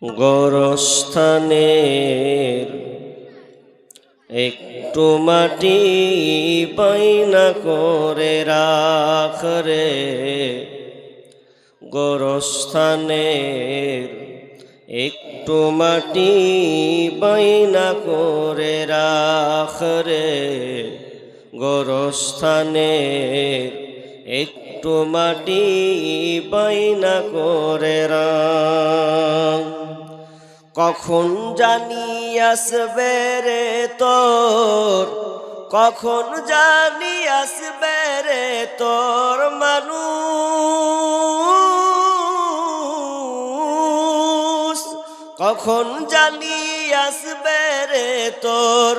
গোরস্থানের একটু মাটি বাইনা করে রাখ রে। গোরস্থানের একটু মাটি বাইনা করে রাখ রে। গোরস্থানের একটু মাটি বাইনা করে রাখ। কখন জানি আসবে রে তোর, কখন জানি আসবে রে তোর মানুষ, কখন জানি আসবে রে তোর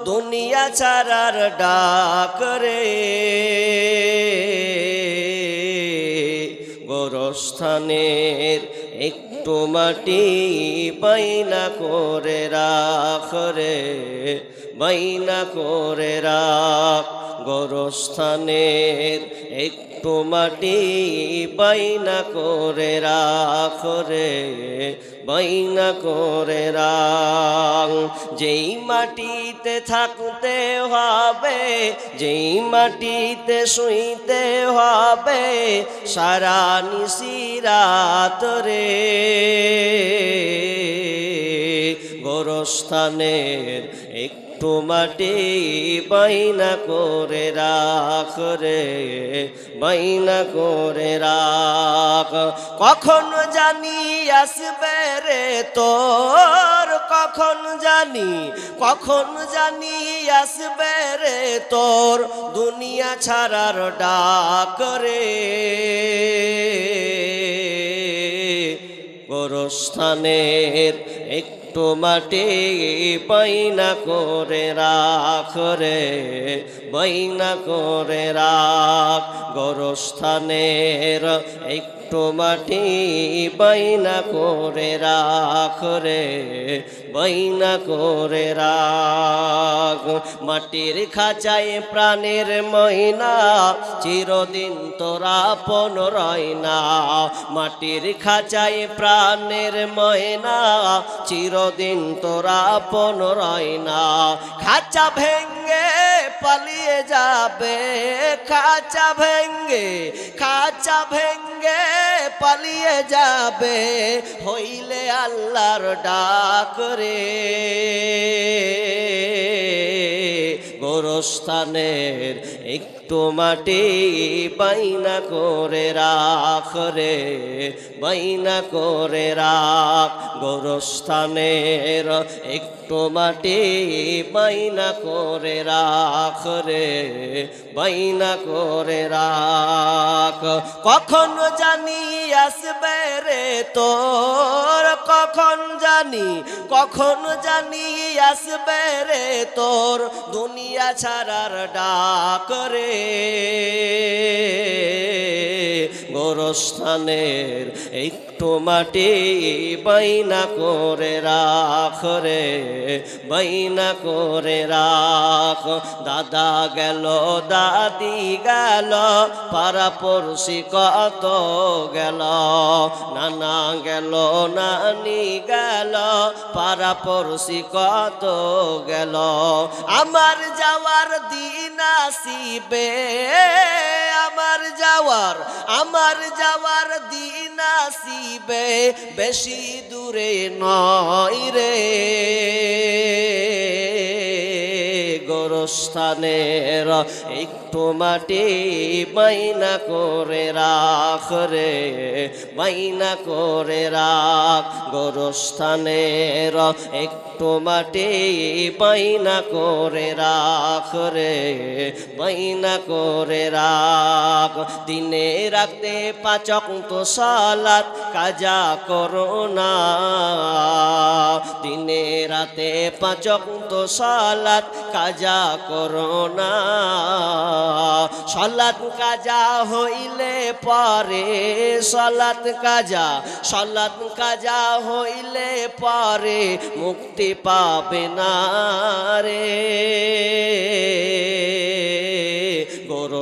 দুনিয়া ছাড়ার ডাক রে। গোরস্থানের একটু মাটি বাইনা করে রাখ রে, বাইনা করে রাখ। গোরস্থানের একটু মাটি বাইনা করে রাখ রে, বাইনা করে রাখ। যেই মাটিতে থাকতে হবে, যেই মাটিতে শুইতে হবে সারা নিশিরাত রে। গোরস্থানের একটু মাটি বাইনা করে রাখ রে, বাইনা করে রাখ। কখন জানি আসবে রে তোর, কখন জানি, কখন জানি আসবে রে তোর দুনিয়া ছাড়ার ডাক রে। গোরস্থানের একটু মাটি বাইনা করে রাখ রে, বাইনা করে রাখ। গোরস্থানের একটু মাটি বাইনা করে রাখ রে, বাইনা করে রাখ। মাটির খাঁচায় প্রাণের ময়না চিরদিন তোরা আপন রয় না। মাটির খাঁচায় প্রাণের ময়না চিরদিন তোরা আপন রয় না। খাঁচা ভেঙ্গে পালিয়ে যাবে, খাঁচা ভেঙ্গে, খাঁচা ভেঙ্গে পালিয়ে যাবে হইলে আল্লাহর ডাক রে। গোরস্থানের একটু মাটি বাইনা করে রাখ রে, বাইনা করে রাখ। গোরস্থানের একটু মাটি বাইনা করে রাখ রে, বাইনা করে রাখ। কখন জানি আসবে রে তোর, কখন জানি, কখন জানি আসবে রে তোর দুনিয়া ছাড়ার ডাক রে। গোরস্থানের একটু মাটি বাইনা করে রাখ রে, বাইনা করে রাখ। দাদা গেল, দাদি গেল, পাড়াপড়শি কত গেল, নানা গেল, নানি গেল, পাড়াপড়শি কত গেল। আমার যাওয়ার দিন আসিবে, আমার যাওয়ার, আমার যাওয়ার দিন আসিবে বেশি দূরে নয় রে। গোরস্থানের একটু মাটি বাইনা করে রাখ রে, বাইনা করে রাখ। গোরস্থানের একটু মাটি বাইনা করে রাখ রে, বাইনা করে রাখ। দিনে রাখতে পাঁচ ওয়াক্ত সালাত কাজা করো না, দিনে রাতে পাঁচ ওয়াক্ত সালাত কাজা করো না। সালাত কাজা হইলে পরে, সালাত কাজা, সালাত কাজা হইলে পরে মুক্তি পাবে না রে।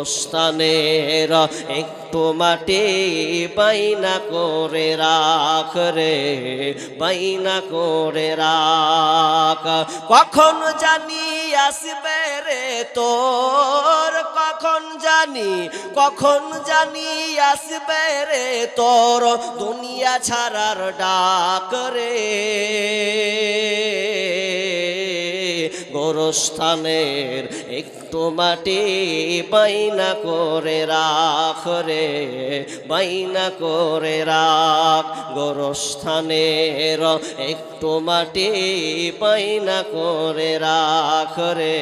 গোরস্থানের একটু মাটি বাইনা করে রাখ রে, বাইনা করে রাখ। কখন জানি আসবে রে তোর, কখন জানি আসবে রে তোর দুনিয়া ছাড়ার ডাক রে। গোরস্থানের একটু মাটি বাইনা করে রাখ রে, বাইনা করে রাখ। গোরস্থানের একটু মাটি বাইনা করে রাখ রে,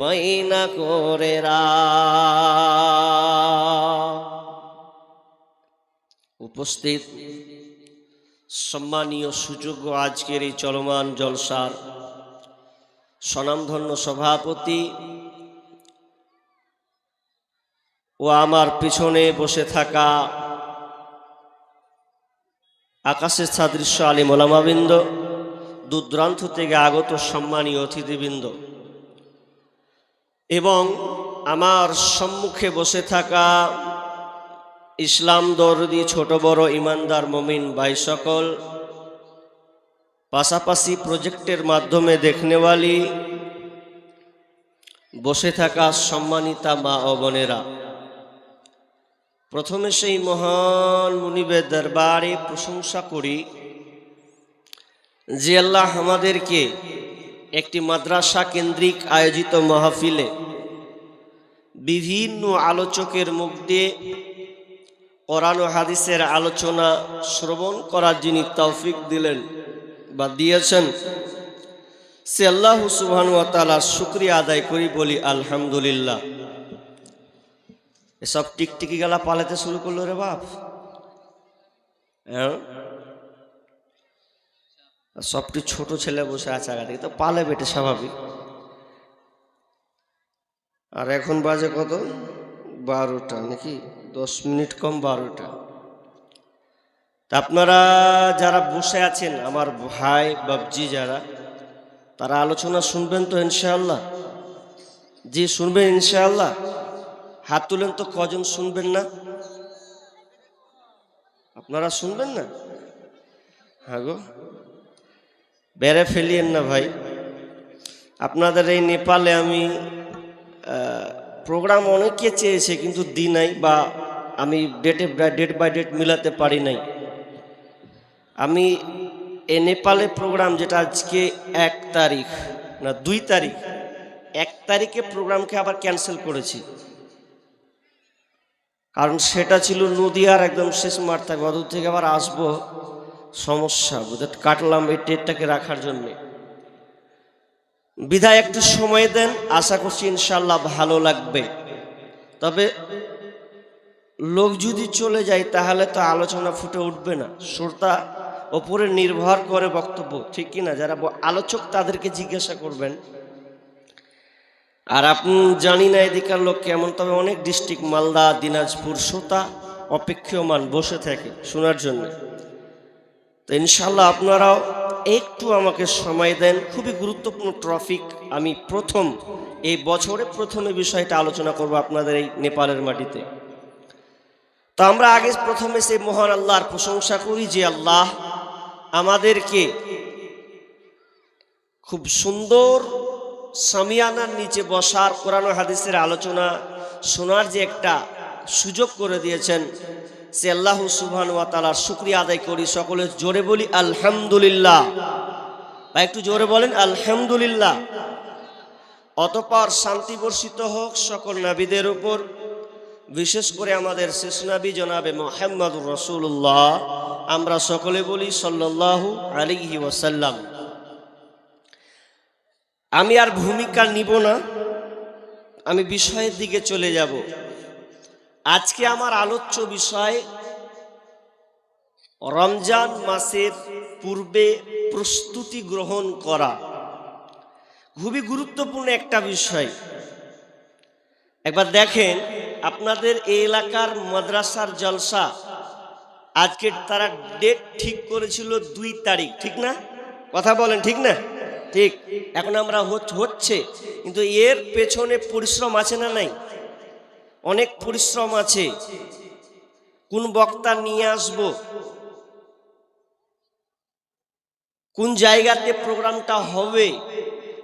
বাইনা করে রাখ। উপস্থিত সম্মানীয় সুযোগ্য আজকের এই চলমান জলসার স্বনামধন্য সভাপতি ও আমার পিছনে বসে থাকা আকাশের সাদৃশ্য আলিম ওলামাবৃন্দ, দূর দূরান্ত থেকে আগত সম্মানীয় অতিথিবৃন্দ এবং আমার সম্মুখে বসে থাকা ইসলাম দরদি ছোট বড় ইমানদার মুমিন ভাই সকল, পাশাপাশি প্রজেক্টের মাধ্যমে দেখনেওয়ালি বসে থাকা সম্মানিতা মা ও বোনেরা, প্রথমে সেই মহান মুনিবের দরবারে প্রশংসা করি যে আল্লাহ আমাদেরকে একটি মাদ্রাসা কেন্দ্রিক আয়োজিত মাহফিলে বিভিন্ন আলোচকের মুখ দিয়ে কোরআন ও হাদিসের আলোচনা শ্রবণ করার যিনি তৌফিক দিলেন বা দিয়েছেন, সে আল্লাহ সুবহানাহু ওয়া তাআলার শুকরিয়া আদায় করি, বলি আলহামদুলিল্লাহ। এসব টিকটিকি গেলা পালাতে শুরু করলো রে বাপ, হ্যাঁ সবটি ছোট ছেলে বসে আছে আগে থেকে, তো পালে বেটে স্বাভাবিক। আর এখন বাজে কত? 12টা নাকি 10 মিনিট কম 12টা। তা আপনারা যারা বসে আছেন আমার ভাই বাবজি যারা, তারা আলোচনা শুনবেন তো ইনশাআল্লাহ? জি শুনবেন ইনশাআল্লাহ? হাত তুলেন তো, কজন শুনবেন না? আপনারা শুনবেন না? হ্যাঁ গো, বেড়ে ফেলিয়েন না ভাই। আপনাদের এই নেপালে আমি প্রোগ্রাম অনেকে চেয়েছে কিন্তু দি নাই, বা আমি ডেট বাই ডেট মিলাতে পারি নাই। আমি এই নেপালে প্রোগ্রাম যেটা আজকে 1 তারিখ না 2 তারিখ, 1 তারিখে প্রোগ্রামকে আবার ক্যান্সেল করেছি, কারণ সেটা ছিল নদিয়ার একদম শেষ মার্থায়, অদূর থেকে আবার আসবো, সমস্যা বুঝতে কাটলাম এই ডেটটাকে রাখার জন্যে। বিধায় একটু সময় দেন, আশা করছি ইনশাল্লাহ ভালো লাগবে। তবে লোক যদি চলে যায় তাহলে তো আলোচনা ফুটে উঠবে না, শ্রোতা ওপরে নির্ভর করে বক্তব্য, ঠিক কিনা? যারা আলোচক তাদেরকে জিজ্ঞাসা করবেন। আর আপনি জানি না এদিকার লোক কেমন, তবে অনেক ডিস্ট্রিক্ট মালদা দিনাজপুর শ্রোতা অপেক্ষমান বসে থাকে শোনার জন্য। তো ইনশাল্লাহ আপনারাও একটু আমাকে সময় দেন, খুবই গুরুত্বপূর্ণ টপিক। আমি এই বছরে প্রথমে বিষয়টা আলোচনা করব আপনাদের এই নেপালের মাটিতে। তো আমরা আগে প্রথমে সেই মহান আল্লাহর প্রশংসা করি যে আল্লাহ আমাদেরকে খুব সুন্দর সামিয়ানার নিচে বসার, কোরআন ও হাদিসের আলোচনা শোনার যে একটা সুযোগ করে দিয়েছেন, সে আল্লাহ সুবহানাহু ওয়া তাআলার শুকরিয়া আদায় করি। সকলে জোরে বলি আলহামদুলিল্লাহ, বা একটু জোরে বলেন আলহামদুলিল্লাহ। অতঃপর শান্তি বর্ষিত হোক সকল নবীদের উপর, বিশেষ করে আমাদের শেষ নবী জনাবে মুহাম্মদুর রাসূলুল্লাহ। আমরা সকলে বলি সাল্লাল্লাহু আলাইহি ওয়াসাল্লাম। আমি আর ভূমিকা নিব না, আমি বিষয়ের দিকে চলে যাব। আজকে আমার আলোচ্য বিষয় রমজান মাসের পূর্বে প্রস্তুতি গ্রহণ করা। খুবই গুরুত্বপূর্ণ একটা বিষয়। একবার দেখেন, আপনাদের এই এলাকার মাদ্রাসার জলসা আজকে তারা ডেট ঠিক করেছিল 2 তারিখ, ঠিক না? কথা বলেন ঠিক না? ঠিক। এখন আমরা হচ্ছে, কিন্তু এর পেছনে পরিশ্রম আছে না নাই? অনেক পরিশ্রম আছে, কোন বক্তা নিয়ে আসব, কোন জায়গাতে প্রোগ্রামটা হবে,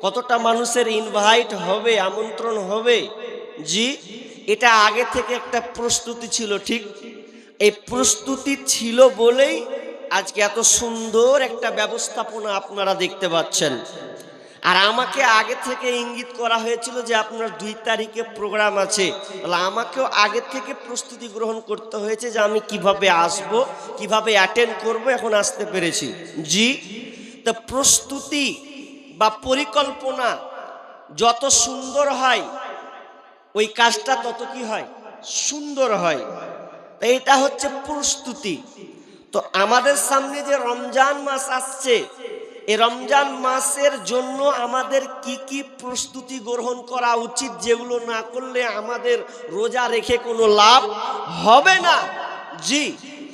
কতটা মানুষের ইনভাইট হবে, আমন্ত্রণ হবে। জি, এটা আগে থেকে একটা প্রস্তুতি ছিল, ঠিক? এই প্রস্তুতি ছিল বলেই আজকে এত সুন্দর একটা ব্যবস্থাপনা আপনারা দেখতে পাচ্ছেন। আর আমাকে আগে থেকে ইঙ্গিত করা হয়েছিল যে আপনার 2 তারিখে প্রোগ্রাম আছে, তাহলে আমাকেও আগে থেকে প্রস্তুতি গ্রহণ করতে হয়েছে যে আমি কিভাবে আসব, কিভাবে অ্যাটেন্ড করব। এখন আসতে পেরেছি। জি, তা প্রস্তুতি বা পরিকল্পনা যত সুন্দর হয় ওই কাজটা তত কি হয়, সুন্দর হয়। তাই এটা হচ্ছে প্রস্তুতি। তো আমাদের সামনে যে রমজান মাস আসছে, এই রমজান মাসের জন্য আমাদের কি কি প্রস্তুতি গ্রহণ করা উচিত, যেগুলো না করলে আমাদের রোজা রেখে কোনো লাভ হবে না। জি,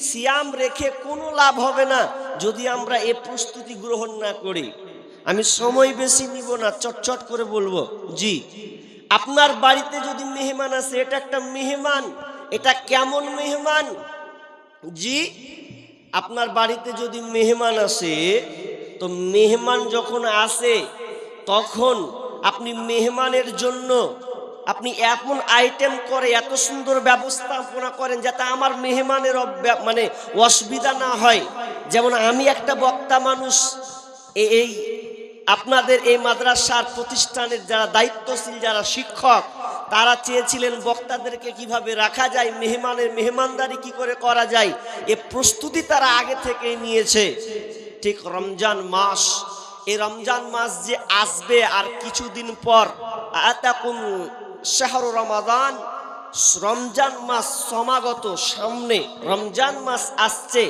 সিয়াম রেখে কোনো লাভ হবে না যদি আমরা এই প্রস্তুতি গ্রহণ না করি। আমি সময় বেশি নিব না, চটচট করে বলবো। জি, আপনার বাড়িতে যদি মেহমান আসে, এটা একটা মেহমান। এটা কেমন মেহমান? জি, আপনার বাড়িতে যদি মেহমান আসে, তো মেহমান যখন আসে তখন আপনি মেহমানের জন্য আপনি এমন আইটেম করে এত সুন্দর ব্যবস্থাপনা করেন যাতে আমার মেহমানের মানে অসুবিধা না হয়। যেমন আমি একটা বক্তা মানুষ, এই আপনাদের এই মাদ্রাসার প্রতিষ্ঠানের যারা দায়িত্বশীল, যারা শিক্ষক, তারা চেয়েছিলেন বক্তাদেরকে কিভাবে রাখা যায়, মেহমানের মেহমানদারি কি করে করা যায়, এ প্রস্তুতি তারা আগে থেকে নিয়েছে। ঠিক রমজান মাস, এই রমজান মাস যে আসবে আর কিছুদিন পর, আতাকুম শাহরু রমাদান, রমজান মাস সমাগত, সামনে রমজান মাস আসছে।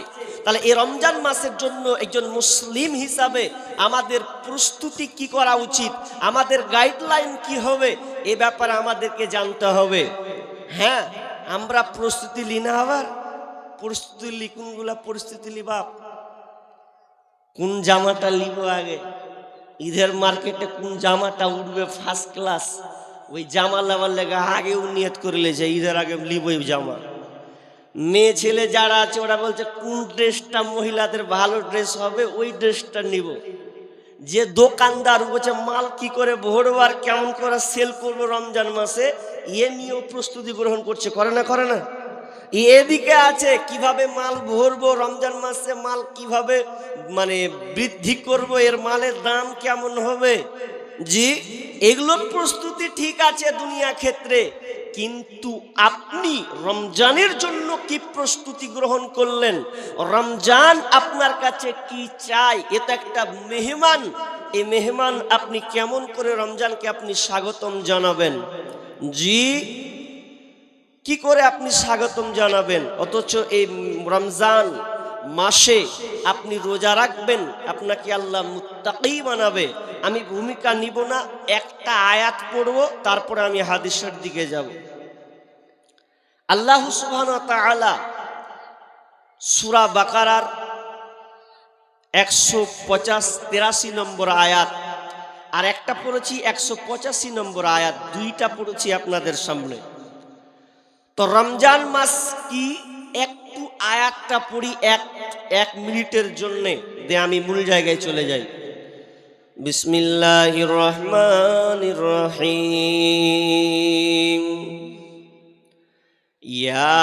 তাহলে এই রমজান মাসের জন্য একজন মুসলিম হিসাবে আমাদের প্রস্তুতি কি করা উচিত, আমাদের গাইডলাইন কি হবে, এ ব্যাপারে আমাদেরকে জানতে হবে। হ্যাঁ, আমরা প্রস্তুতি লি না, আবার প্রস্তুতি লি কোনগুলা প্রস্তুতি লিবা, কোন জামাটা লিব আগে, ঈদের মার্কেটে কোন জামাটা উঠবে ফার্স্ট ক্লাস, ওই জামা লামার লেগে আগেও নিয়ত করে লেছে ঈদের আগে লিব ওই জামা। মেয়ে ছেলে যারা আছে ওরা বলছে কোন ড্রেসটা মহিলাদের ভালো ড্রেস হবে ওই ড্রেসটা নিব। যে দোকানদার বলছে মাল কি করে ভরবো আর কেমন করে সেল করবো রমজান মাসে, এ নিয়েও প্রস্তুতি গ্রহণ করছে, করে না? করে না? এদিকে আছে কিভাবে মাল ভরবো, রমজান মাসে মাল কিভাবে মানে বৃদ্ধি করব, এর মালের দাম কেমন হবে। জি, এগুলোর প্রস্তুতি ঠিক আছে দুনিয়া ক্ষেত্রে, কিন্তু আপনি রমজানের জন্য কি প্রস্তুতি গ্রহণ করলেন, রমজান আপনার কাছে কি চাই, এটা একটা মেহমান। এই মেহমান আপনি কেমন করে রমজানকে আপনি স্বাগতম জানাবেন। জি, কি করে আপনি স্বাগতম জানাবেন, অথচ এই রমজান মাসে আপনি রোজা রাখবেন, আপনাকে আল্লাহ মুত্তাকি বানাবে। আমি ভূমিকা নিব না, একটা আয়াত পড়ব, তারপরে আমি হাদিসের দিকে যাব। আল্লাহ সুবহানাহু ওয়া তাআলা সূরা বাকারার 183 নম্বর আয়াত, আর একটা পড়েছি 185 নম্বর আয়াত, দুইটা পড়েছি আপনাদের সামনে। তো রমজান মাস কি, একটু আয়াতটা পড়ি এক মিনিটের জন্য, দে আমি মূল জায়গায় চলে যাই। বিসমিল্লাহির রহমানির রহিম। ইয়া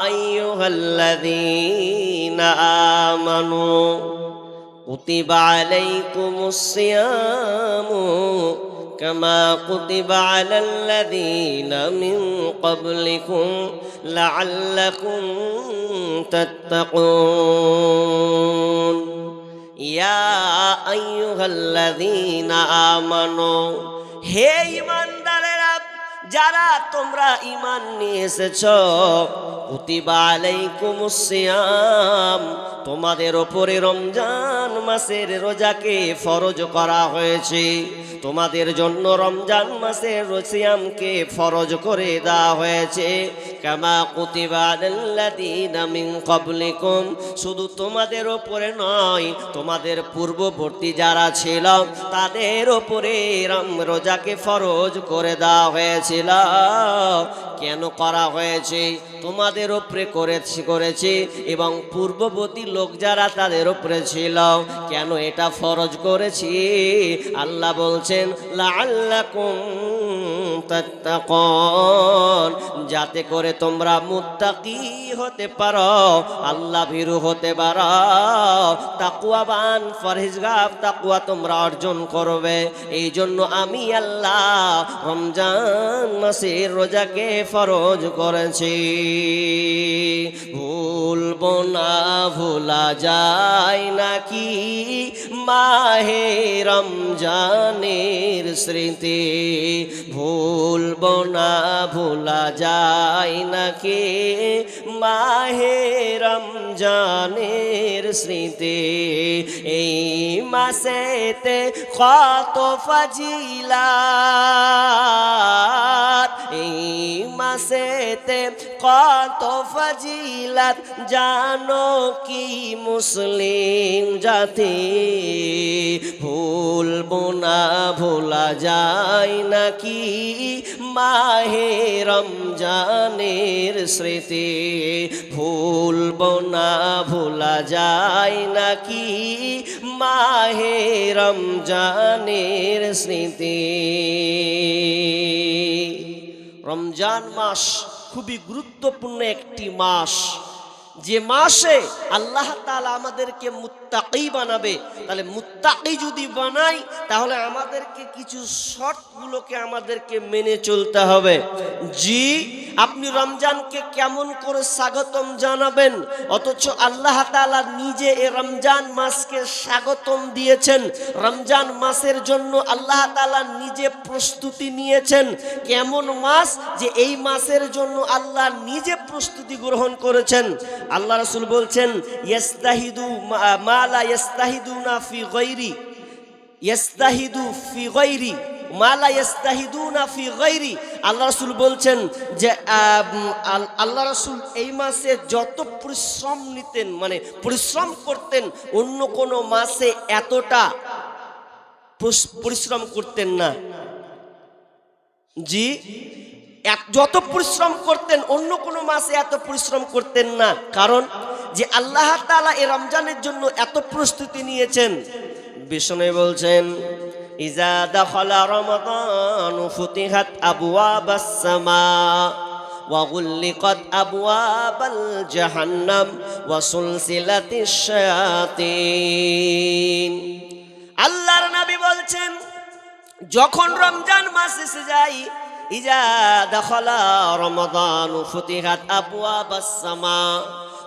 আইয়ুহাল্লাযীনা আমানু কুতিবা আলাইকুমুস সিয়ামু কামা কুতিবা আলাল্লাযীনা মিন ক্বাবলিকুম লাআল্লাকুম তাত্তাকুন। ইয়া আইয়ুহাল্লাযীনা আমানু, হে ঈমানদারেরা, যারা তোমরা ঈমান নিয়ে এসেছো, কুতিবা আলাইকুমুস সিয়াম, তোমাদের ওপরে রমজান মাসের রোজাকে ফরজ করা হয়েছে, তোমাদের জন্য রমজান মাসের সিয়ামকে ফরজ করে দেওয়া হয়েছে। কামা কুতিবা আলাল্লাযীনা মিন ক্বাবলিকুম, শুধু তোমাদের ওপরে নয়, তোমাদের পূর্ববর্তী যারা ছিল তাদের ওপরে রোজাকে ফরজ করে দেওয়া হয়েছিল। কেন করা হয়েছে? তোমাদের ওপরে করেছি এবং পূর্ববর্তী লোক যারা তাদের ওপরে ছিল, কেন এটা ফরজ করেছি? আল্লাহ বলছেন লাআল্লাকুম তাত্তাকুন, যাতে করে তোমরা মুত্তাকি হতে পারো, আল্লাহ ভীরু হতে পারো, তাকওয়াবান পরহেজগার তাকওয়া তোমরা অর্জন করবে। এই জন্য আমি আল্লাহ রমজান মাসের রোজাকে ফরজ করেছি। ভুলবো না, ভোলা যায় নাকি মাহে রমজানের স্মৃতি, ভুলবো না, ভোলা যায় নাকি মাহে রমজানের স্মৃতি। এই মাসেতে কত ফজিলাত, এই মাসেতে কত ফজিলাত জানো কি মুসলিম জাতি। ভুলবো না, ভোলা যায় নাকি মাহে রমজানের স্মৃতি, ভুলবো না, ভোলা যায় নাকি মাহে রমজানের স্মৃতি। রমজান মাস খুবই গুরুত্বপূর্ণ একটি মাস, যে মাসে আল্লাহ তাআলা আমাদেরকে মুত্তাকি বানাবে। তাহলে মুত্তাকি যদি বানাই, তাহলে আমাদেরকে কিছু শর্তগুলোকে আমাদেরকে মেনে চলতে হবে। জি, আপনি রমজানকে কেমন করে স্বাগতম জানাবেন, অথচ আল্লাহ তাআলা নিজে এই রমজান মাসকে স্বাগতম দিয়েছেন। রমজান মাসের জন্য আল্লাহ তাআলা নিজে প্রস্তুতি নিয়েছেন। কেমন মাস যে এই মাসের জন্য আল্লাহ নিজে প্রস্তুতি গ্রহণ করেছেন। আল্লাহ রাসূল বলছেন ইস্তাহিদু মা লা ইস্তাহিদুনা ফি গায়রি, ইস্তাহিদু ফি গায়রি মা লা ইস্তাহিদুনা ফি গায়রি। আল্লাহ রাসূল বলছেন যে আল্লাহ রাসূল এই মাসে যত পরিশ্রম নিতেন, মানে পরিশ্রম করতেন, অন্য কোন মাসে এতটা পরিশ্রম করতেন না। জি, যত পরিশ্রম করতেন অন্য কোনো মাসে এত পরিশ্রম করতেন না। কারণ যে আল্লাহ তাআলা এই রমজানের জন্য এত প্রস্তুতি নিয়েছেন। বিষ্ণু বলছেন ইজা দাখালা রমাদান ফুতিহাত আবওয়াবাস সামা ওয়া গুল্লিকাত আবওয়াবাল জাহান্নাম ওয়া সুলসিলাতিশ শায়াতিন। আল্লাহর নবী বলছেন যখন রমজান মাস এসে যায়, ইজা দাখালা রমাদান ফুতিহাত আবওয়াবাস সামা,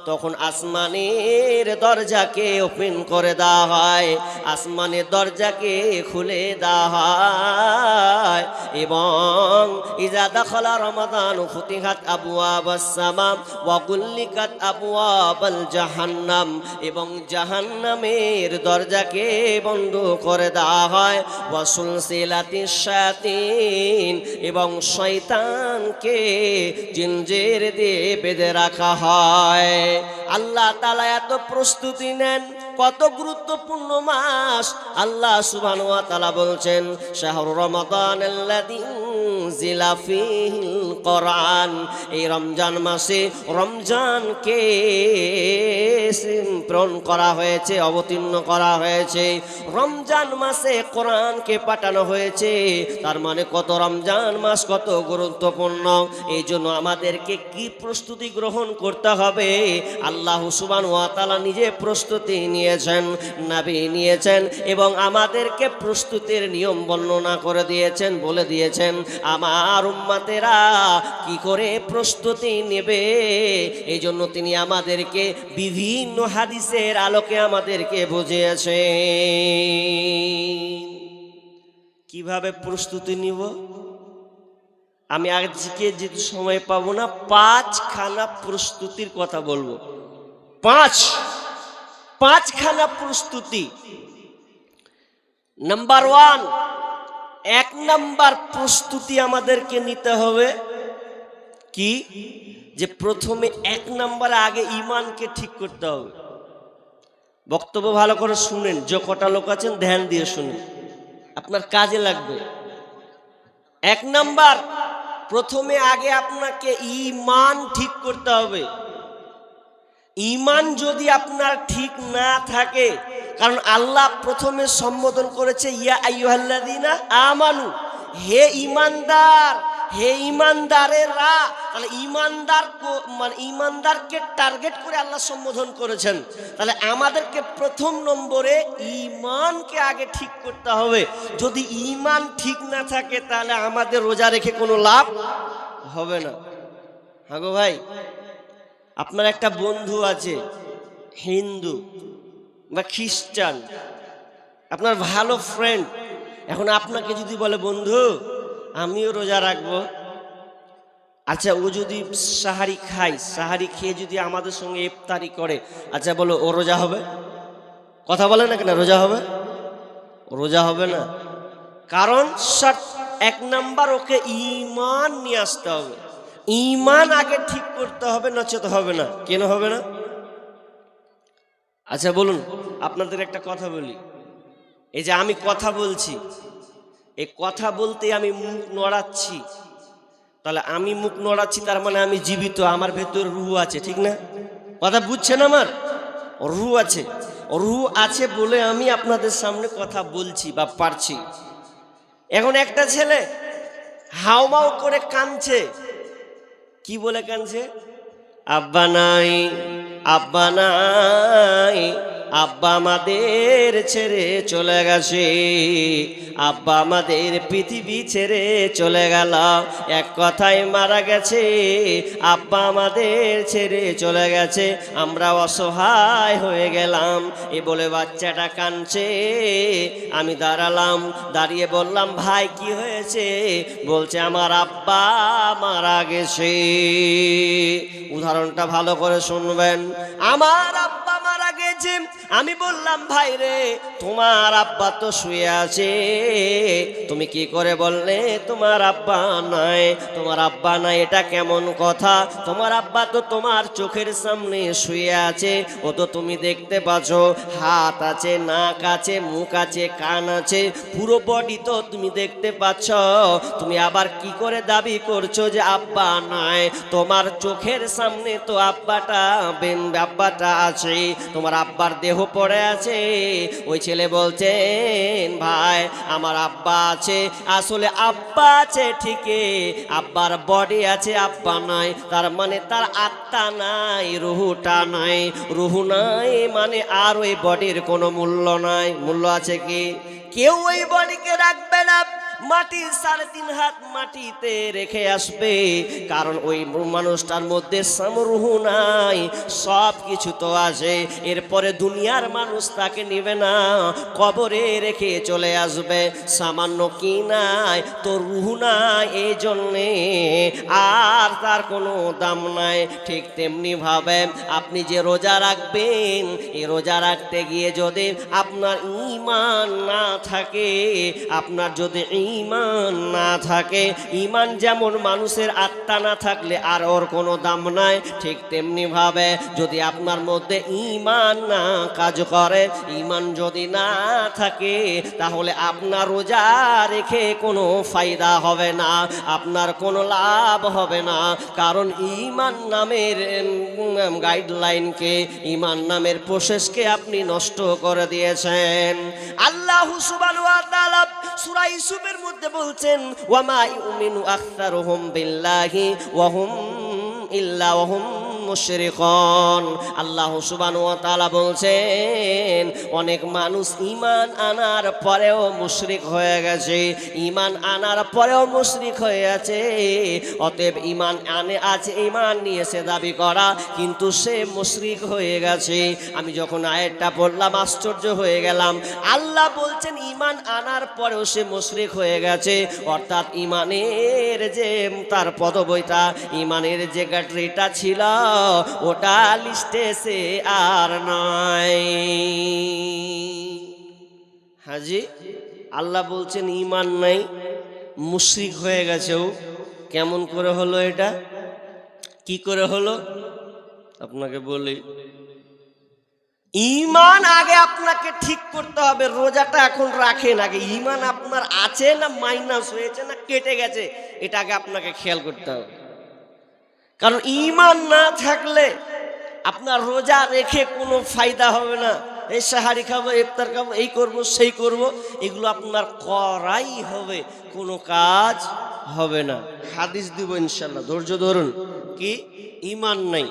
তখন আসমানের দরজাকে ওপেন করে দেওয়া হয়, আসমানের দরজাকে খুলে দেওয়া হয়। এবং ইজা দাখালা রমাদান ফুতিহাত আবওয়াবাস সামা ওয়া গুল্লিকাত আবওয়াবাল জাহান্নাম, এবং জাহান্নামের দরজাকে বন্ধ করে দেওয়া হয়। ওয়া সুলসিলাতিশ শায়াতিন, এবং শয়তানকে জিনজের দিয়ে বেঁধে রাখা হয়। আল্লাহ তাআলা এত প্রস্তুতি নেন। কত গুরুত্বপূর্ণ মাস। আল্লাহ সুবহানাহু ওয়া তাআলা বলছেন শাহরু রমাদানাল্লাযী উনজিলা ফীহিল কোরআন, এই রমজান মাসে রমজানকে প্রেরণ করা হয়েছে, অবতীর্ণ করা হয়েছে। রমজান মাসে কোরআনকে পাঠানো হয়েছে। তার মানে কত রমজান মাস কত গুরুত্বপূর্ণ। এই জন্য আমাদেরকে কি প্রস্তুতি গ্রহণ করতে হবে? আল্লাহ সুবহানাহু ওয়া তাআলা নিজে প্রস্তুতি নিয়েছেন, নবী নিয়েছেন, এবং আমাদেরকে প্রস্তুতির নিয়ম বর্ণনা করে দিয়েছেন, বলে দিয়েছেন আমার উম্মতেরা কি করে প্রস্তুতি নেবে। এই জন্য তিনি আমাদেরকে বিভিন্ন হাদিসের আলোকে আমাদেরকে বুঝিয়েছেন কিভাবে প্রস্তুতি নিব। আমি আজকে যেহেতু সময় পাবো না, 5খানা প্রস্তুতির কথা বলবো। 5 পাঁচখানা প্রস্তুতি। নাম্বার ওয়ান, এক নাম্বার প্রস্তুতি আমাদেরকে নিতে হবে কি, যে প্রথমে এক নাম্বারে আগে ইমানকে ঠিক করতে হবে। বক্তব্য ভালো করে শুনেন, যে কটা লোক আছেন ধ্যান দিয়ে শুনেন, আপনার কাজে লাগবে। এক নাম্বার, প্রথমে আগে আপনাকে ইমান ঠিক করতে হবে। ইমান যদি আপনার ঠিক না থাকে, কারণ আল্লাহ প্রথমে সম্বোধন করেছে ইয়া আইয়ুহাল্লাযীনা আমানু, হে ইমানদার, হে ইমানদারেরা। তাহলে ইমানদার মানে ইমানদারকে টার্গেট করে আল্লাহ সম্বোধন করেছেন। তাহলে আমাদেরকে প্রথম নম্বরে ইমানকে আগে ঠিক করতে হবে। যদি ইমান ঠিক না থাকে তাহলে আমাদের রোজা রেখে কোনো লাভ হবে না। হ্যাঁ গো ভাই, আপনার একটা বন্ধু আছে হিন্দু বা খ্রিস্টান, আপনার ভালো ফ্রেন্ড। এখন আপনাকে যদি বলে বন্ধু আমিও রোজা রাখবো, আচ্ছা ও যদি সাহারি খায়, সাহারি খেয়ে যদি আমাদের সঙ্গে ইফতারি করে, আচ্ছা বলো ও রোজা হবে? কথা বলে না কেন, রোজা হবে? রোজা হবে না। কারণ এক নাম্বার ওকে ইমান নিয়ে আসতে হবে, ইমান আগে ঠিক করতে হবে, নচেত হবে না। কেন হবে না? আচ্ছা বলুন, আপনাদের একটা কথা বলি। এই যে আমি কথা বলছি, এই কথা বলতে আমি মুখ নড়াচ্ছি, তাহলে আমি মুখ নড়াচ্ছি তার মানে আমি জীবিত, আমার ভেতর রুহ আছে, ঠিক না? কথা বুঝছেন? আমার রুহ আছে, রুহ আছে বলে আমি আপনাদের সামনে কথা বলছি বা পারছি। এখন একটা ছেলে হাউমাউ করে কাঁদছে, কি বলে কাঁদছে? আব্বা নাই, আব্বা নাই, আব্বা আমাদের ছেড়ে চলে গেছে, আব্বা আমাদের পৃথিবী ছেড়ে চলে গেল, এক কথায় মারা গেছে, আব্বা আমাদের ছেড়ে চলে গেছে, আমরা অসহায় হয়ে গেলাম। এ বলে বাচ্চাটা কাঁদছে। আমি দাঁড়ালাম, দাঁড়িয়ে বললাম ভাই কি হয়েছে? বলছে আমার আব্বা মারা গেছে। উদাহরণটা ভালো করে শুনবেন, আমার আব্বা মারা গেছে। আমি বললাম ভাই রে, তোমার আব্বা তো শুয়ে আছে, তুমি কি করে বললে তোমার আব্বা নাই? তোমার আব্বা নাই এটা কেমন কথা? তোমার আব্বা তো তোমার চোখের সামনে শুয়ে আছে, ও তো তুমি দেখতে পাচ্ছ, হাত আছে, নাক আছে, মুখ আছে, কান আছে, পুরো বডি তো তুমি দেখতে পাচ্ছ। তুমি আবার কি করে দাবি করছো যে আব্বা নাই? তোমার চোখের সামনে তো আব্বাটা আছে, তোমার আব্বার দেহ পড়ে আছে। ওই ছেলে বলছেন ভাই আমার আব্বা আছে, আসলে আব্বা আছে ঠিকই, আব্বার বডি আছে, আব্বা নাই, তার মানে তার আত্মা নাই, রুহুটা নাই। রুহু নাই মানে আর ওই বডির কোনো মূল্য নাই। মূল্য আছে কি? কেউ ওই বডিকে রাখবে না, মাটি 3.5 হাত মাটিতে রেখে আসবে, কারণ ওই মানুষটার মধ্যে রুহু নাই। সব কিছু তো আছে, এরপরে দুনিয়ার মানুষ তাকে নেবে না, কবরে রেখে চলে আসবে। সামান্য কি নাই তো রুহু নাই, এই জন্যে আর তার কোনো দাম নাই। ঠিক তেমনি ভাবে আপনি যে রোজা রাখবেন, এই রোজা রাখতে গিয়ে যদি আপনার ঈমান না থাকে, আপনার যদি ঈমান না থাকে, ঈমান যেমন মানুষের আত্মা না থাকলে আর ওর কোনো দাম নাই, ঠিক তেমনি ভাবে যদি আপনার মধ্যে ঈমান না কাজ করে, ঈমান যদি না থাকে, তাহলে আপনার রোজা রেখে কোনো ফায়দা হবে না, আপনার কোনো লাভ হবে না। কারণ ঈমান নামের গাইডলাইনকে, ঈমান নামের প্রসেসকে আপনি নষ্ট করে দিয়েছেন। আল্লাহ সুবহানাহু ওয়া তাআলা সূরা ইউসুফের মধ্যে বলছেন ওয়া মা ইউমিনু আকসারুহুম বিল্লাহি ওয়া হুম ইল্লা ওয়া হুম মুশরিকুন। আল্লাহ সুবহানাহু ওয়া তাআলা বলছেন অনেক মানুষ ঈমান আনার পরেও মুশরিক হয়ে গেছে, ঈমান আনার পরেও মুশরিক হয়ে আছে। অতএব ঈমান আছে, ঈমান নিয়ে সে দাবি করা, কিন্তু সে মুশরিক হয়ে গেছে। আমি যখন আয়াতটা পড়লাম আশ্চর্য হয়ে গেলাম। আল্লাহ বলছেন ঈমান আনার পরেও সে মুশরিক হয়ে গেছে, অর্থাৎ ঈমানের যে তার পদবইটা, ঈমানের যে গাটরিটা ছিল, ওটা লিস্টে সে আর নয়। হাজি আল্লাহ বলছেন ঈমান নাই, মুশরিক হয়ে গেছে ও। কেমন করে হলো এটা? কি করে হলো আপনাকে বলি। ঈমান আগে আপনাকে ঠিক করতে হবে। রোজাটা এখন রাখেন, আগে ঈমান আপনার আছে না মাইনাস হয়েছে না কেটে গেছে, এটা আগে আপনাকে খেয়াল করতে হবে। কারণ ঈমান না থাকলে আপনার রোজা রেখে কোনো ফায়দা হবে না। এই সাহারি খাবো, ইফতার খাবো, এই করব সেই করব, এগুলো আপনার করাই হবে, কোনো কাজ হবে না। হাদিস দিব ইনশাল্লাহ, ধৈর্য ধরুন। কি ঈমান নাই?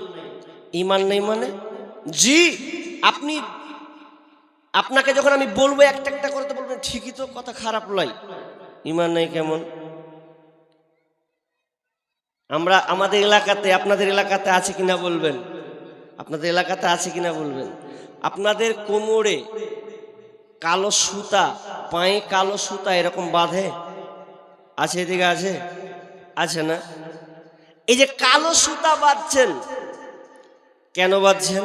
ঈমান নেই মানে জি, আপনি আপনাকে যখন আমি বলবো একটা একটা করতে বলবেন ঠিকই তো, কথা খারাপ নয়। ঈমান নেই কেমন? আমরা আমাদের এলাকাতে, আপনাদের এলাকাতে আছে কিনা বলবেন, আপনাদের এলাকাতে আছে কিনা বলবেন। আপনাদের কোমরে কালো সুতা, পায়ে কালো সুতা এরকম বাঁধে? আছে? এদিকে আছে? আছে না? এই যে কালো সুতা বাঁধছেন, কেন বাঁধছেন?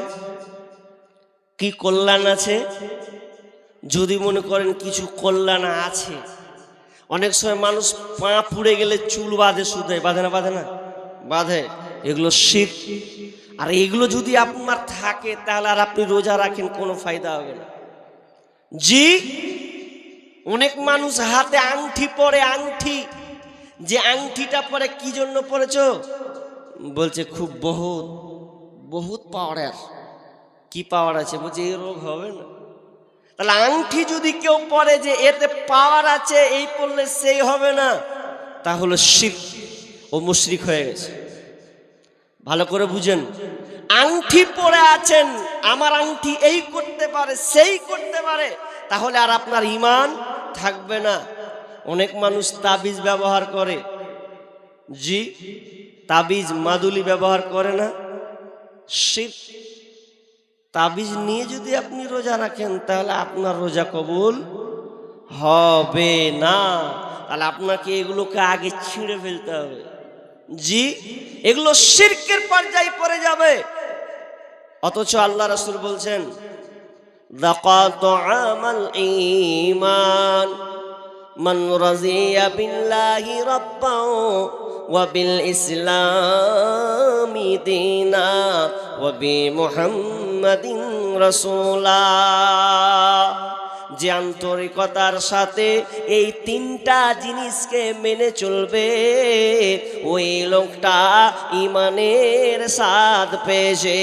কি কল্যাণ আছে? যদি মনে করেন কিছু কল্যাণ আছে, অনেক সময় মানুষ পা পুড়ে গেলে চুল বাঁধে, সুতায় বাঁধে না? বাঁধে না? বাঁধে। এগুলো শিরক। আর এগুলো যদি আপনার থাকে তাহলে আর আপনি রোজা রাখেন কোনো ফায়দা হবে না। জি, অনেক মানুষ হাতে আংটি পরে, আংটি, যে আংটিটা পরে কি জন্য পরেছো? বলছে খুব বহুত বহুত পাওয়ার। কি পাওয়ার আছে? বলছে এই রোগ হবে না। তাহলে আংটি যদি কেউ পরে যে এতে পাওয়ার আছে, এই পড়লে সেই হবে না, তাহলে শিরক ও মুশরিক হয়ে গেছে। ভালো করে বুঝেন। আংটি পরে আছেন, আমার আংটি এই করতে পারে সেই করতে পারে, তাহলে আর আপনার ঈমান থাকবে না। অনেক মানুষ তাবিজ ব্যবহার করে। জি, তাবিজ মাদুলি ব্যবহার করে না? শিরক। তাবিজ নিয়ে যদি আপনি রোজা রাখেন তাহলে আপনার রোজা কবুল হবে না। তাহলে আপনাকে এগুলোকে আগে ছিঁড়ে ফেলতে হবে। জি, এগুলো শিরকের পর্যায়ে পড়ে যাবে। অথচ আল্লাহ রাসূল বলছেন যাকাতু আমাল ঈমান মান রাজিয়া বিল্লাহি রাব্বান ওয়া বিল ইসলামি দীনা ওয়া বি মুহাম্মাদিন রাসূলা। যে আন্তরিকতার সাথে এই তিনটা জিনিসকে মেনে চলবে, ওই লোকটা ঈমানের স্বাদ পেয়েছে,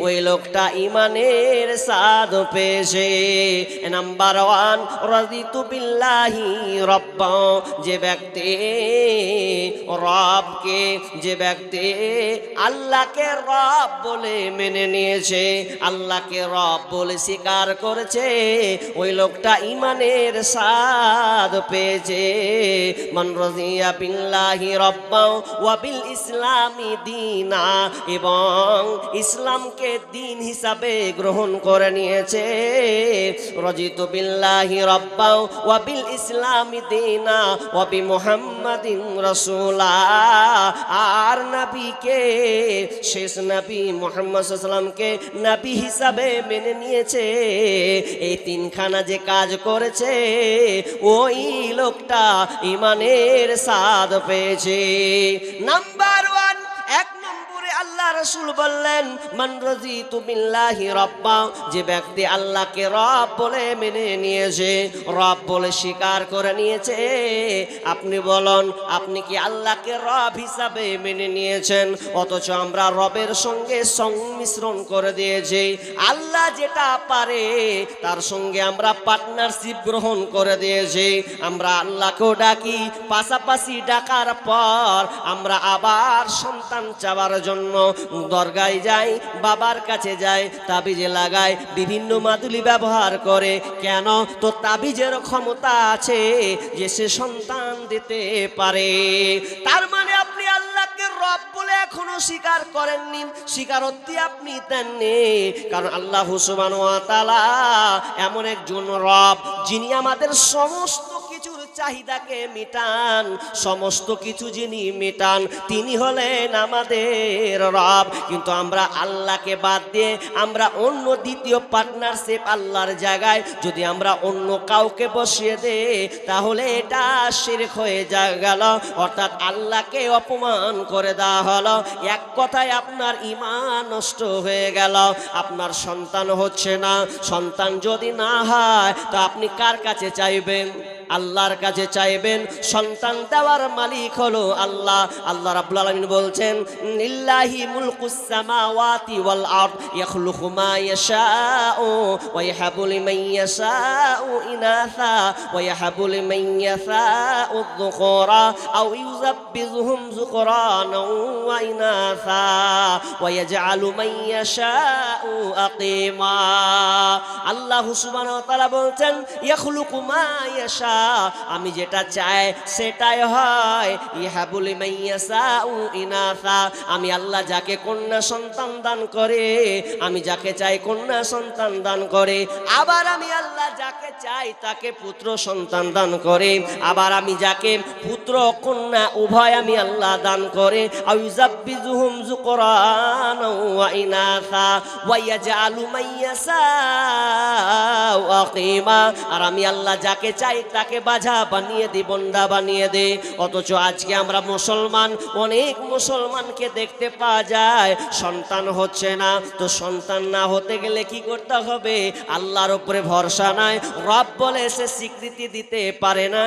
ওই লোকটা ঈমানের স্বাদ পেয়েছে। নাম্বার 1, রাদিতু বিল্লাহি রাব্বা। যে ব্যক্তি রবকে, যে ব্যক্তি আল্লাহকে রব বলে মেনে নিয়েছে, আল্লাহকে রব বলে স্বীকার করেছে, ওই লোকটা ঈমানের স্বাদ পেয়েছে। মান রাজিয়া বিল্লাহি রাব্বান ওয়া বিল ইসলামি দীনা, এবং ইসলামকে দিন হিসাবে গ্রহণ করে নিয়েছে। রাজিতু বিল্লাহি রাব্বান ওয়া বিল ইসলামি দীনা ওয়া বি মুহাম্মাদিন রাসূলা। আর নবীকে, শেষ নবী মুহাম্মদ সাল্লাল্লাহু আলাইহি ওয়াসাল্লামকে নবী হিসাবে মেনে নিয়েছে। এই তিনখানা যে কাজ করেছে, ওই লোকটা ঈমানের স্বাদ পেয়েছে। নাম্বার 1, 1 নম্বরে আল্লাহ রাসূল বললেন মান রাজিতু বিল্লাহি রাব্বা। যে ব্যক্তি আল্লাহকে রব বলে মেনে নিয়েছে, রব বলে স্বীকার করে নিয়েছে। আপনি বলুন, আপনি কি আল্লাহকে রব হিসাবে মেনে নিয়েছেন? অথচ আমরা রবের সঙ্গে সংমিশ্রণ করে দিয়েছি। আল্লাহ যেটা পারে তার সঙ্গে আমরা পার্টনারশিপ গ্রহণ করে দিয়েছি। আমরা আল্লাহকেও ডাকি, পাশাপাশি ডাকার পর আমরা আবার সন্তান চাওয়ার জন্য দরগায় যাই, বাবার কাছে যাই, তাবিজে লাগাই, বিভিন্ন মাদুলি ব্যবহার করে। কেন? তো তাবিজের ক্ষমতা আছে যে সে সন্তান দিতে পারে। তার মানে আপনি আল্লাহকে রব বলে এখনো স্বীকার করেননি, স্বীকারোক্তি আপনি দেননি। কারণ আল্লাহ সুবহানাহু ওয়া তাআলা এমন একজন রব যিনি আমাদের সমস্ত কিছুর চাহিদাকে মিটান, সমস্ত কিছু যিনি মিটান তিনি হলেন আমাদের রব। কিন্তু আমরা আল্লাহকে বাদ দিয়ে আমরা অন্য দ্বিতীয় পার্টনারশিপ আল্লাহর জায়গায় যদি আমরা অন্য কাউকে বসিয়ে দেই তাহলে এটা শিরক হয়ে গেল, অর্থাৎ আল্লাহকে অপমান করে দেওয়া হলো। এক কথায় আপনার ঈমান নষ্ট হয়ে গেল, আপনার সন্তান হচ্ছে না। সন্তান যদি না হয় তো আপনি কার কাছে চাইবেন? আল্লাহর কাছে চাইবেন। সন্তান দেওয়ার মালিক হলো আল্লাহ। আল্লাহ রাব্বুল আলামিন বলছেন লিল্লাহি মুলকুস সামাওয়াতি ওয়াল আরদ ইয়াখলুকু মা ইয়াশাউ ওয়া ইয়াহাবু লিমান ইয়াশাউ ইনাসা ওয়া ইয়াহাবু লিমান ইয়াশাউ যুকুরা আও ইউযাব্বিযুহুম যুকরানা ওয়া ইনাসা ওয়া ইয়াজআলু মান ইয়াশাউ আকিমা। আল্লাহ সুবহানাহু ওয়া তাআলা বলছেন ইয়াখলুকু মা ইয়াশা, আমি যেটা চাই সেটাই হয়। ইহাবুল মাইয়াসাউ ইনাসা, আমি আল্লাহ যাকে কন্যা সন্তান দান করে, আমি যাকে চাই কন্যা সন্তান দান করে। আবার আমি আল্লাহ যাকে চাই তাকে পুত্র সন্তান দান করে। আবার আমি যাকে পুত্র কন্যা উভয় আমি আল্লাহ দান করে। আউযাব্বিজুহুম যুকরানা ওয়া ইনাসা ওয়া ইয়াজআলু মাইয়াসাউ আকিমা, আর আমি আল্লাহ যাকে চাই তাকে বাজা বানিয়ে দে, বন্দা বানিয়ে দে। অথচ আজকে আমরা মুসলমান, অনেক মুসলমানকে দেখতে পাওয়া যায় সন্তান হচ্ছে না। তো সন্তান না হতে গেলে কি করতে হবে? আল্লাহর উপরে ভরসা নাই, রব বলে সে স্বীকৃতি দিতে পারে না।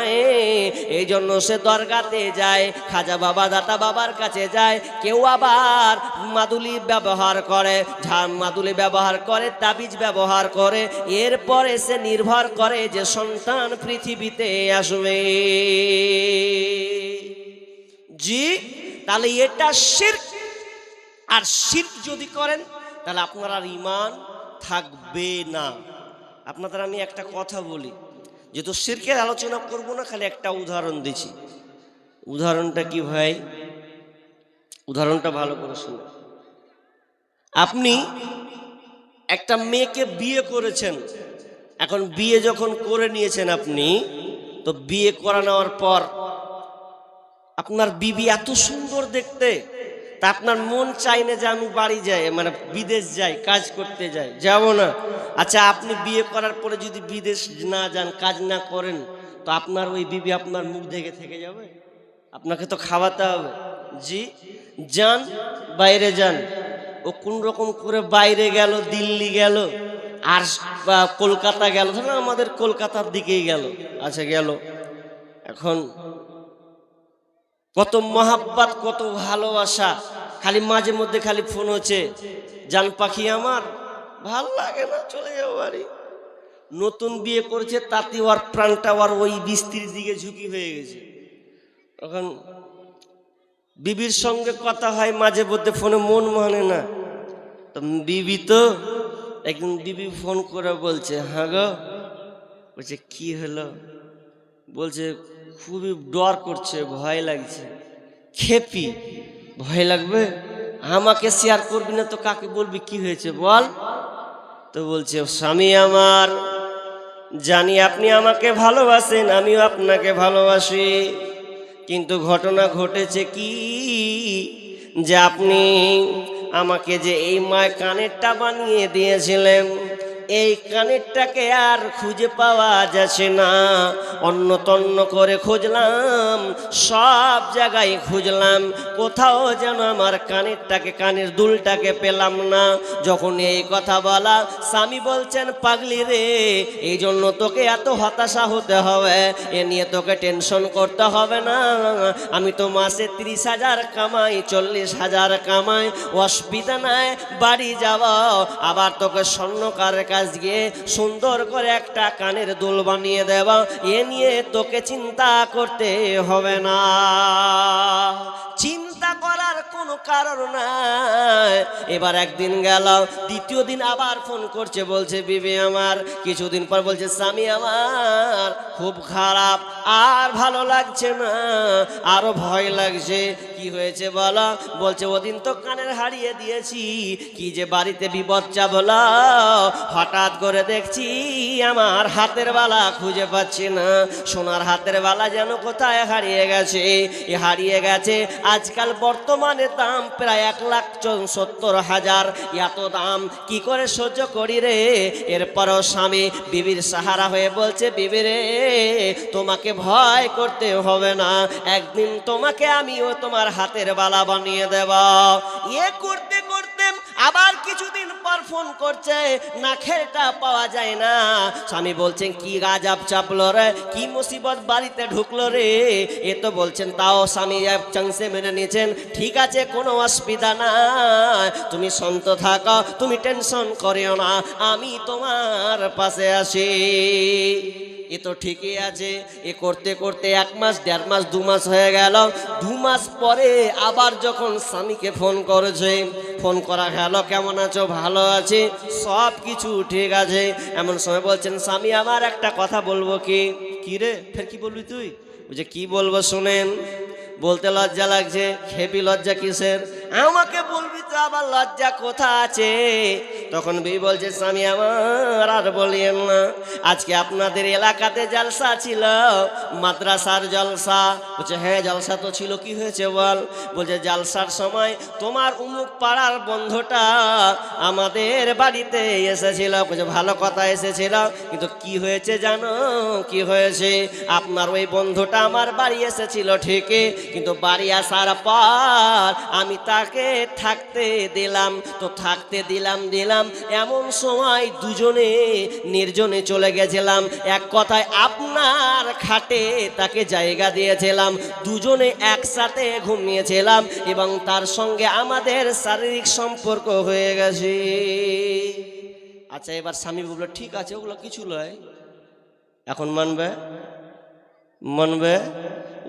এই জন্য সে দরগাতে যায়, খাজা বাবা দাতা বাবার কাছে যায়। কেউ আবার মাদুলি ব্যবহার করে, মাদুলি ব্যবহার করে, তাবিজ ব্যবহার করে। এরপরে সে নির্ভর করে যে সন্তান পৃথিবীতে আসবে। জি, তাহলে এটা শিরক। আর শিরক যদি করেন তাহলে আপনার আর ঈমান থাকবে না। আপনাদের আমি একটা কথা বলি, যেহেতু শিরকের আলোচনা করব না, খালি একটা উদাহরণ দিচ্ছি। উদাহরণটা কি ভাই? উদাহরণটা ভালো করে শুনুন। আপনি একটা মেয়েকে বিয়ে করেছেন, এখন বিয়ে যখন করে নিয়েছেন আপনি, তো বিয়ে করা নেওয়ার পর আপনার বিবি এত সুন্দর দেখতে, তা আপনার মন চাই না যে আমি বাড়ি যাই, মানে বিদেশ যাই, কাজ করতে যাই, যাব না। আচ্ছা, আপনি বিয়ে করার পরে যদি বিদেশ না যান, কাজ না করেন, তো আপনার ওই বিবি আপনার মুখ দেখে থেকে যাবে? আপনাকে তো খাওয়াতে হবে। জি, যান, বাইরে যান। ও কোন রকম করে বাইরে গেল, দিল্লি গেল আর কলকাতা গেল, ধরুন আমাদের কলকাতার দিকেই গেল। আচ্ছা গেল, এখন কত মহাব্বত, কত ভালোবাসা, খালি মাঝে মধ্যে খালি ফোন হচ্ছে, জান পাখি আমার ভাল লাগে না, চলে যাও বাড়ি। নতুন বিয়ে করেছে, তাতে ওর প্রাণটা ওর ওই স্ত্রীর দিকে ঝুঁকি হয়ে গেছে। তখন বিবির সঙ্গে কথা হয় মাঝে মধ্যে ফোনে, মন মানে না। তো বিবি তো একদিন বিবি ফোন করে বলছে, হ্যাঁ গো। বলছে কি হলো? বলছে খুবই ডর করছে, ভয় লাগছে। খেপি, ভয় লাগবে? আমাকে শেয়ার করবি না তো কাকে বলবি? কি হয়েছে বল? তো বলছে স্বামী আমার, জানি আপনি আমাকে ভালোবাসেন, আমিও আপনাকে ভালোবাসি, কিন্তু ঘটনা ঘটেছে কি যে আপনি আমাকে যে এই মায় কানেরটা বানিয়ে দিয়েছিলেন, এই কানেরটাকে আর খুঁজে পাওয়া যাচ্ছে না। অন্য তন্ন করে খুঁজলাম, সব জায়গায় খুঁজলাম, কোথাও যেন আমার কানেরটাকে, কানের দুলটাকে পেলাম না। যখন এই কথা বলা, স্বামী বলছেন পাগলি রে, এই জন্য তোকে এত হতাশা হতে হবে, এ নিয়ে তোকে টেনশন করতে হবে না। আমি তো মাসে 30,000 কামাই, 40,000 কামাই, অসুবিধা নাই, বাড়ি যাব, আবার তোকে স্বর্ণকারের কাজ গিয়ে সুন্দর করে একটা কানের দুল বানিয়ে দেব, এ নিয়ে তোকে চিন্তা করতে হবে না। চিন্তা করার কোনো কারণ নাই। এবার একদিন গেল, দ্বিতীয় দিন আবার ফোন করছে, বলছে বিবি আমার, কিছুদিন পর বলছে স্বামী আমার খুব খারাপ, আর ভালো লাগছে না, আরো ভয় লাগছে। কি হয়েছে বলো? বলছে ওদিন তো কানের হারিয়ে দিয়েছি, কি যে বাড়িতে বিপদ বলো, হঠাৎ করে দেখছি আমার হাতের বালা খুঁজে পাচ্ছি না, সোনার হাতের বালা যেন কোথায় হারিয়ে গেছে। হারিয়ে গেছে। আজকাল বর্তমানে দাম প্রায় 1,70,000। এত দাম কি করে সহ্য করি রে? এরপরও স্বামী বিবির সাহারা হয়ে বলছে, বিবি রে তোমাকে ভয় করতে হবে না, একদিন তোমাকে আমিও তোমার হাতের বালা বানিয়ে দেব। করতে করতে আবার কিছুদিন পর ফোন করছে, নাখেরটা পাওয়া যায় না। স্বামী বলছেন কি গাজাব চাপলো রে, কি মুসিবত বাড়িতে ঢুকলো রে? এ তো বলছেন, তাও স্বামী এক চান্সে মেনে নিয়েছেন, ঠিক আছে কোনো অসুবিধা না, তুমি শান্ত থাকো, তুমি টেনশন করিও না, আমি তোমার পাশে আছি। এ তো ঠিকই আছে। এ করতে করতে 1 মাস 1.5 মাস 2 মাস হয়ে গেল। 2 মাস পরে আবার যখন স্বামীকে ফোন করেছে, ফোন করা গেল, কেমন আছো? ভালো আছে, সব কিছু ঠিক আছে। এমন সময় বলছেন, স্বামী আমার একটা কথা বলবো। কি রে? ফের কি বলবি তুই? বলছে কি বলবো শুনেন। বলতে লজ্জা লাগছে। খেপি লজ্জা কিসের? আমাকে বলবি তো, আবার লজ্জা কোথা আছে? তখন বিবি বলছে, স্বামী আমার আর বলিয়েন না, আজকে আপনাদের এলাকাতে জলসা ছিল, মাদ্রাসার জলসা। বলছে হ্যাঁ জলসা তো ছিল, কি হয়েছে বল? বলছে জলসার সময় তোমার উমুক পাড়ার বন্ধুটা আমাদের বাড়িতে এসেছিল। বলছে ভালো কথা, এসেছিল, কিন্তু কি হয়েছে জানো? কি হয়েছে? আপনার ওই বন্ধুটা আমার বাড়ি এসেছিল ঠিকই, কিন্তু বাড়ি আসার পর আমি তাকে থাকতে দিলাম, তো থাকতে দিলাম এমন সময় দুজনে নির্জনে চলে গেছিলাম। এক কথায় আপনার খাটে তাকে জায়গা দিয়েছিলাম, দুজনে একসাথে ঘুমিয়েছিলাম এবং তার সঙ্গে আমাদের শারীরিক সম্পর্ক হয়ে গেছে। আচ্ছা এবার স্বামী বলল, ঠিক আছে ওগুলো কিছু নয়, এখন মানবে?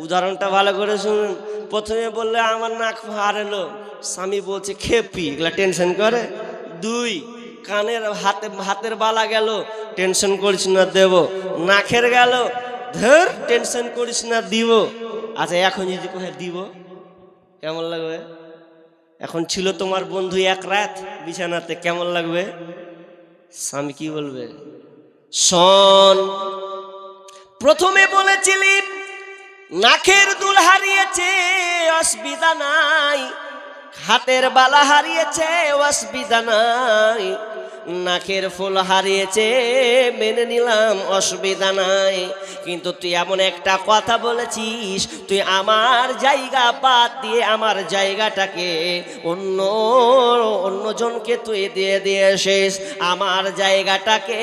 উদাহরণটা ভালো করে শুনুন। প্রথমে বললে আমার নাক ভার এলো, স্বামী বলছে খেপি, এগুলা টেনশন করে। 2 কানের হাতের বালা গেল, টেনশন করিস না দেব। নাকের গেল, ধর টেনশন করিস না দিব। আচ্ছা এখন যদি কোথায় দিব, কেমন লাগবে? এখন ছিল তোমার বন্ধু 1 রাত বিছানাতে, কেমন লাগবে? স্বামী কি বলবে? শোন, প্রথমে বলেছিলি নাকের দুল হারিয়েছে, অসুবিধা নাই, হাতের বালা হারিয়েছে, অসুবিধা নাই, নাকের ফুল হারিয়েছে, মেনে নিলাম, অসুবিধা নাই, কিন্তু তুই এমন একটা কথা বলেছিস, তুই আমার জায়গা বাদ দিয়ে আমার জায়গাটাকে অন্যজনকে তুই দিয়ে দিয়েছিস, আমার জায়গাটাকে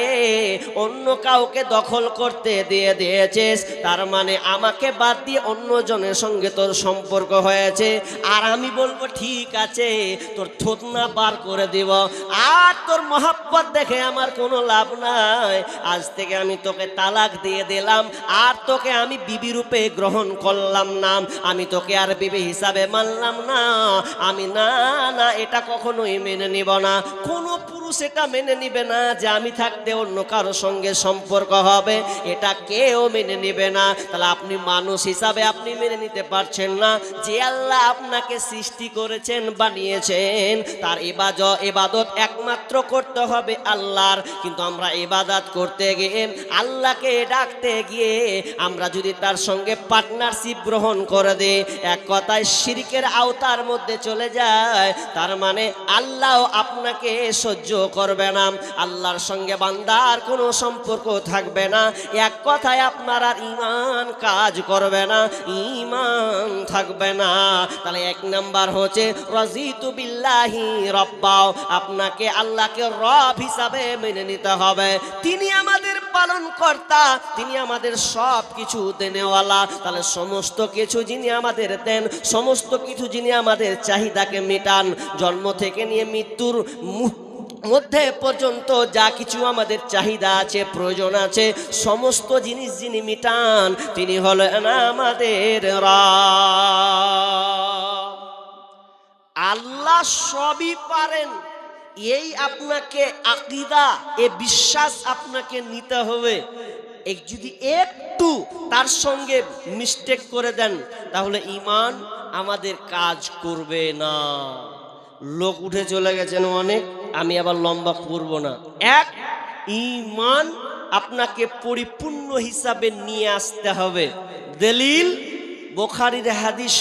অন্য কাউকে দখল করতে দিয়ে দিয়েছিস, তার মানে আমাকে বাদ দিয়ে অন্যজনের সঙ্গে তোর সম্পর্ক হয়েছে। আর আমি বলবো ঠিক আছে, তোর থুতনা বার করে দিব, আর তোর মহব্বত দেখে আমার কোনো লাভ নাই, আজ থেকে আমি তোকে তালাক দিয়ে দিলাম, আর তোকে আমি বিবি রূপে গ্রহণ করলাম না, আমি তোকে আর বিবি হিসাবে মানলাম না, আমি না এটা কখনোই মেনে নিব না। কোনো পুরুষ এটা মেনে নিবে না যে আমি থাকতে অন্য কারো সঙ্গে সম্পর্ক হবে, এটা কেউ মেনে নিবে না। তাহলে আপনি মানুষ হিসাবে আপনি মেনে নিতে পারছেন না যে আল্লাহ আপনাকে সৃষ্টি করেছেন, বানিয়েছেন, তার ইবাদত একমাত্র করতে হবে আল্লাহর। কিন্তু আমরা ইবাদত করতে গিয়ে, আল্লাহকে ডাকতে গিয়ে আমরা যদি তার সঙ্গে পার্টনারশিপ গ্রহণ করে দিই, এক কথায় শিরকের আওতার মধ্যে চলে যায়, তার মানে আল্লাহ আপনাকে সহ্য করবে না, আল্লাহর সঙ্গে বান্দার কোনো সম্পর্ক থাকবে না, এক কথায় আপনার আর ঈমান কাজ করবে না, ঈমান থাকবে না। তাহলে 1 নাম্বার হচ্ছে রাজিতু বিল্লাহি রব্বা, আপনাকে আল্লাহকে রব হিসাবে মেনে নিতে হবে, তিনি আমাদের পালনকর্তা, তিনি আমাদের সব কিছু দেনেওয়ালা। তাহলে সমস্ত কিছু যিনি আমাদের দেন, সমস্ত কিছু যিনি আমাদের চাহিদাকে মেটান, জন্ম থেকে নিয়ে মৃত্যুর মধ্যে পর্যন্ত যা কিছু আমাদের চাহিদা আছে, প্রয়োজন আছে, সমস্ত জিনিস যিনি মিটান, তিনি হলেন আমাদের রব। আল্লাহ সবই পারেন, এই আপনাকে আকীদা, এ বিশ্বাস আপনাকে নিতে হবে। এই যদি একটু তার সঙ্গে মিস্টেক করে দেন তাহলে ঈমান আমাদের কাজ করবে না। লোক উঠে চলে গেছেন অনেক, আমি আবার লম্বা করব না। এক, ঈমান আপনাকে পরিপূর্ণ হিসাবে নিয়ে আসতে হবে। দলিল বুখারীর হাদিস,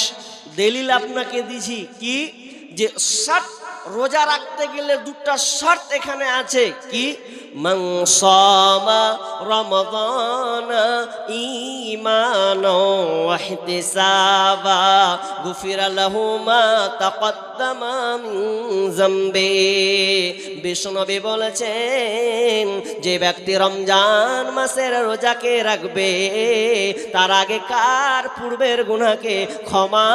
দলিল আপনাকে দিছি কি, যে শর্ত রোজা রাখতে গেলে দুটা শর্ত এখানে আছে কি, মান সামা রমাদান ঈমানাও ওয়া ইহতিসাবা গুফিরা লাহু মা তাকদ্দামা মিন যামবি। বিষ্ণুনবী বলেছেন, যে ব্যক্তি রমজান মাসের রোজাকে রাখবে তার আগে কার পূর্বের গুনাহকে ক্ষমা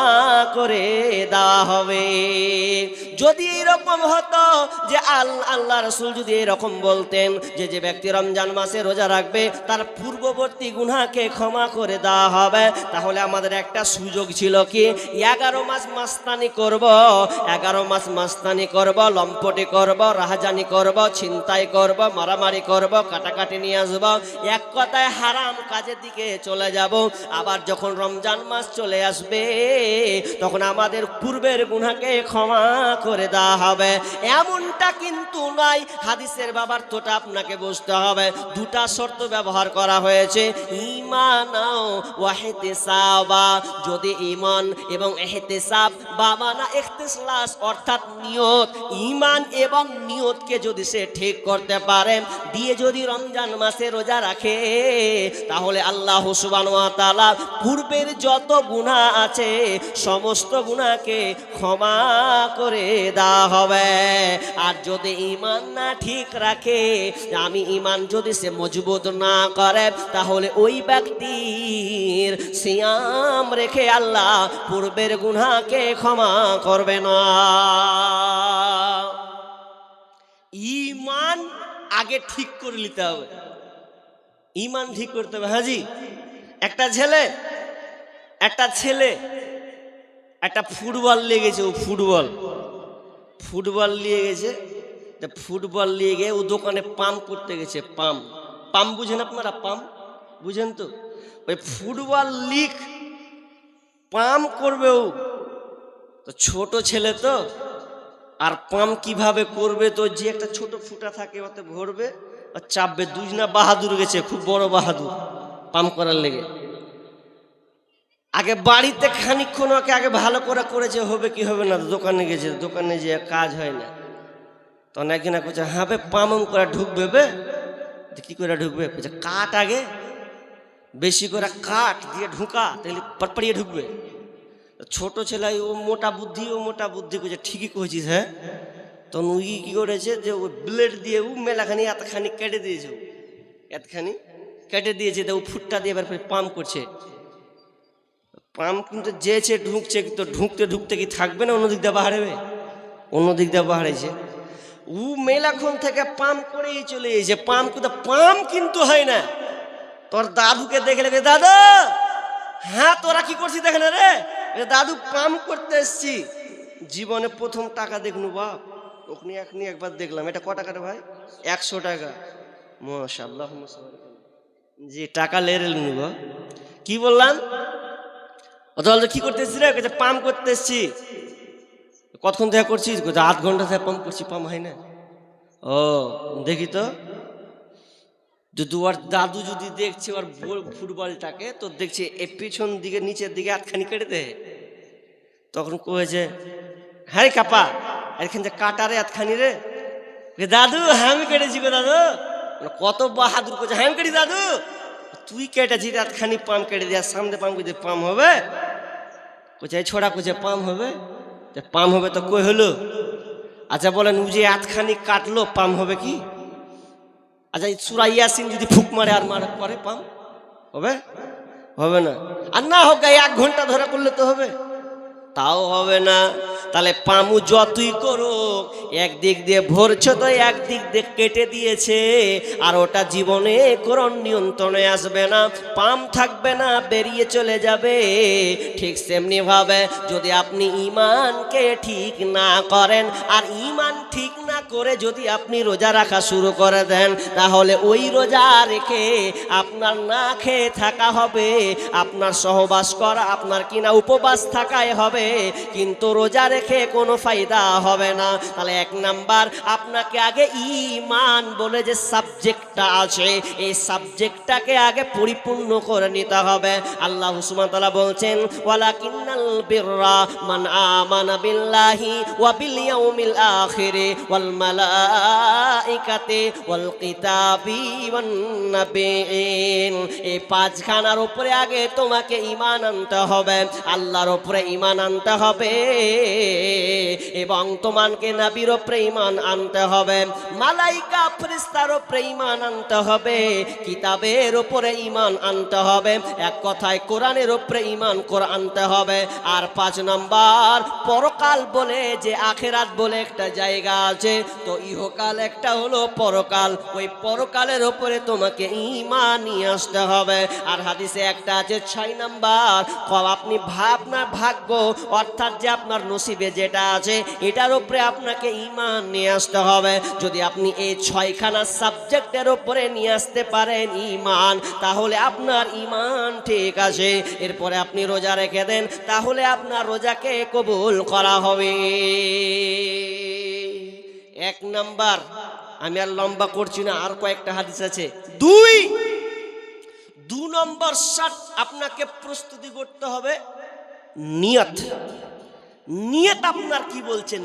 করে দেওয়া হবে। যদি এরকম হতো যে আল্লাহ রাসূল যদি এরকম বলতেন যে যে ব্যক্তি রমজান মাসে রোজা রাখবে তার পূর্ববর্তী গুনাহকে ক্ষমা করে দেওয়া হবে, তাহলে আমাদের একটা সুযোগ ছিল কি, 11 মাস মাস্তানি করব, 11 মাস মাস্তানি করব, লম্পটি করব, রাহাজানি করব, ছিনতাই করব, মারামারি করব, কাটাকাটি নিয়ে আসব, এক কথায় হারাম কাজের দিকে চলে যাব। আবার যখন রমজান মাস চলে আসবে তখন আমাদের পূর্বের গুনাহকে ক্ষমা করে দেওয়া হবে। এমনটা কিন্তু নয়। হাদিসের বাবার্থটা আপনাকে বুঝতে হবে। দুটা শর্ত ব্যবহার করা হয়েছে, ঈমান ওয়া ইহতিসাবা। যদি ঈমান এবং ইহতিসাব বা মানা ইখতিলাস অর্থাৎ নিয়ত, ঈমান এবং নিয়তকে যদি সে ঠিক করতে পারে, দিয়ে যদি রমজান মাসে রোজা রাখে, তাহলে আল্লাহ সুবহানাহু ওয়া তাআলা পূর্বের যত গুনাহ আছে সমস্ত গুনাহকে ক্ষমা করে দেওয়া হবে। আর যদি ঈমান না ঠিক রাখে, আমি ঈমান যদি সে মজবুত না করে, তাহলে ওই ব্যক্তির সিয়াম রেখে আল্লাহ পূর্বের গুনাহকে ক্ষমা করবে না। ঈমান আগে ঠিক করে নিতে হবে, ঈমান ঠিক করতে হবে। হাজি, একটা ছেলে একটা ফুটবল নিয়ে গেছে, ও ফুটবল নিয়ে গেছে, ফুটবল নিয়ে গিয়ে ও দোকানে পাম্প করতে গেছে। পাম্প বুঝেন আপনারা? পাম্প বুঝেন তো? ওই ফুটবল লিগ পাম্প করবে ও, তো ছোট ছেলে তো, আর পাম্প কিভাবে করবে, তো যে একটা ছোট ফুটা থাকে ওতে ভরবে আর চাপবে। দুজনা বাহাদুর গেছে, খুব বড় বাহাদুর পাম্প করার লেগে। আগে বাড়িতে খানিকক্ষণ ওকে আগে ভালো করে করেছে, হবে কি হবে না। দোকানে গেছে, দোকানে যে কাজ হয় না, তখন একজনা করছে, হ্যাঁ বে পাম্প করে ঢুকবে বে। কি করে ঢুকবে? কাঠ আগে বেশি করে কাঠ দিয়ে ঢুকা, তাহলে পড়পড়িয়ে ঢুকবে। ছোট ছেলে ও মোটা বুদ্ধি করছে, ঠিকই করেছিস। হ্যাঁ, তখন উই কি করেছে যে ওই ব্লেড দিয়ে ও মেলাখানি এতখানি কেটে দিয়েছে, তো ও ফুটটা দিয়ে এবার পাম্প করছে। পাম্প কিন্তু যেছে ঢুকছে, কিন্তু ঢুকতে কি থাকবে না, অন্যদিক দিয়ে বাহারেছে। ও মেলাক্ষণ থেকে পাম্প করেই চলে এসেছে। পাম্প কিন্তু হয় না। তোর দাদুকে দেখলে, দাদা হ্যাঁ তোরা কি করছিস দেখে না রে, দাদু পাম্প করতে এসছি। জীবনে প্রথম টাকা দেখনু বাপ, ওখানে একবার দেখলাম। এটা ক টাকা রে ভাই? 100 টাকা। মাশাআল্লাহ, যে টাকা লেরে নিব। কি বললাম? কি করতে এসছি রে? পাম্প করতে এসছি। কতক্ষণ থেকে করছিস? 8 ঘন্টা থেকে পাম্প করছি, পাম্প হয় না। ও দেখি তো, ওর দাদু যদি দেখছে ওর ফুটবলটাকে, তো দেখছে এ পিছন দিকে নিচের দিকে আটখানি কেটে দেয়। তখন কয়েছে, হ্যাঁ কাপা এখান থেকে কাটারে আটখানি রে। দাদু হ্যাঁ আমি কেটেছি গো দাদু। কত বাহাদুর করছে, হ্যাঁ কেটে দাদু, তুই কেটেছিস আটখানি পাম্প কেটে দিয়ে, সামনে পাম্প করে পাম্প হবে? কোথায় ছোড়া কোথায় পাম্প হবে? পাম্প হবে তো কই হলো? আচ্ছা বলেন, ও যে আটখানি কাটলো পাম্প হবে কি? আচ্ছা সূরা ইয়াসিন যদি ফুক মারে আর পরে পাম্প হবে না। আর না হোক 1 ঘন্টা ধরে করলে তো হবে, তাও হবে না। তাহলে পামু যতই করো, একদিক দিয়ে ভরছো তো একদিক দিয়ে কেটে দিয়েছে, আর ওটা জীবনে কোনো নিয়ন্ত্রণে আসবে না, পাম থাকবে না, বেরিয়ে চলে যাবে। ঠিক সেমনি ভাবে যদি আপনি ঈমানকে ঠিক না করেন, আর ঈমান ঠিক না করে যদি আপনি রোজা রাখা শুরু করে দেন, তাহলে ওই রোজা রেখে আপনার না খেয়ে থাকা হবে, আপনার সহবাস করা, আপনার কিনা উপবাস থাকাই হবে, কিন্তু রোজা রেখে কোনো ফায়দা হবে না। তাহলে এক নাম্বার, আপনাকে আগে ঈমান বলে যে সাবজেক্টটা আছে, এই সাবজেক্টটাকে আগে পরিপূর্ণ করে নিতে হবে। আল্লাহ সুবহানাহু ওয়া তাআলা বলছেন, ওয়ালাকিন্নাল বিররা মান আমানা বিল্লাহি ওয়া বিল ইয়াউমিল আখিরি ওয়াল মালাইকাতি ওয়াল কিতাবি ওয়ান নাবিয়িন। এই পাঁচখানার উপরে আগে তোমাকে ঈমান আনতে হবে, আল্লাহর উপরে ঈমান আনতে হবে, এবং তোমাকে নবীর উপরে ঈমান আনতে হবে, মালাইকা ফেরেশতার উপরে ঈমান আনতে হবে, কিতাবের উপরে ঈমান আনতে হবে, এক কথায় কোরআনের উপরে ঈমান আনতে হবে। আর 5 নাম্বার, পরকাল বলে যে আখিরাত বলে একটা জায়গা আছে, তো ইহকাল একটা হলো পরকাল, ওই পরকালের উপরে তোমাকে ঈমান নিয়ে আসতে হবে। আর হাদিসে একটা আছে 6 নাম্বার, আপনি আপনার ভাগ্য অর্থাৎ যে আপনার নসিবে যেটা আছে এটার উপরে আপনাকে ঈমান নিয়ে আসতে হবে। যদি আপনি এই 6খানা সাবজেক্টের উপরে নিয়ে আসতে পারেন ঈমান, তাহলে আপনার ঈমান ঠিক আছে। এরপরে আপনি রোজা রেখে দেন, তাহলে আপনার রোজাকে কবুল করা হবে। 1 নাম্বার, আমি আর লম্বা করছি না, আর কয়েকটা হাদিস আছে। 2 নম্বর শর্ত, আপনাকে প্রস্তুতি করতে হবে নিয়ত। নিয়ত আপনার কি বলছেন?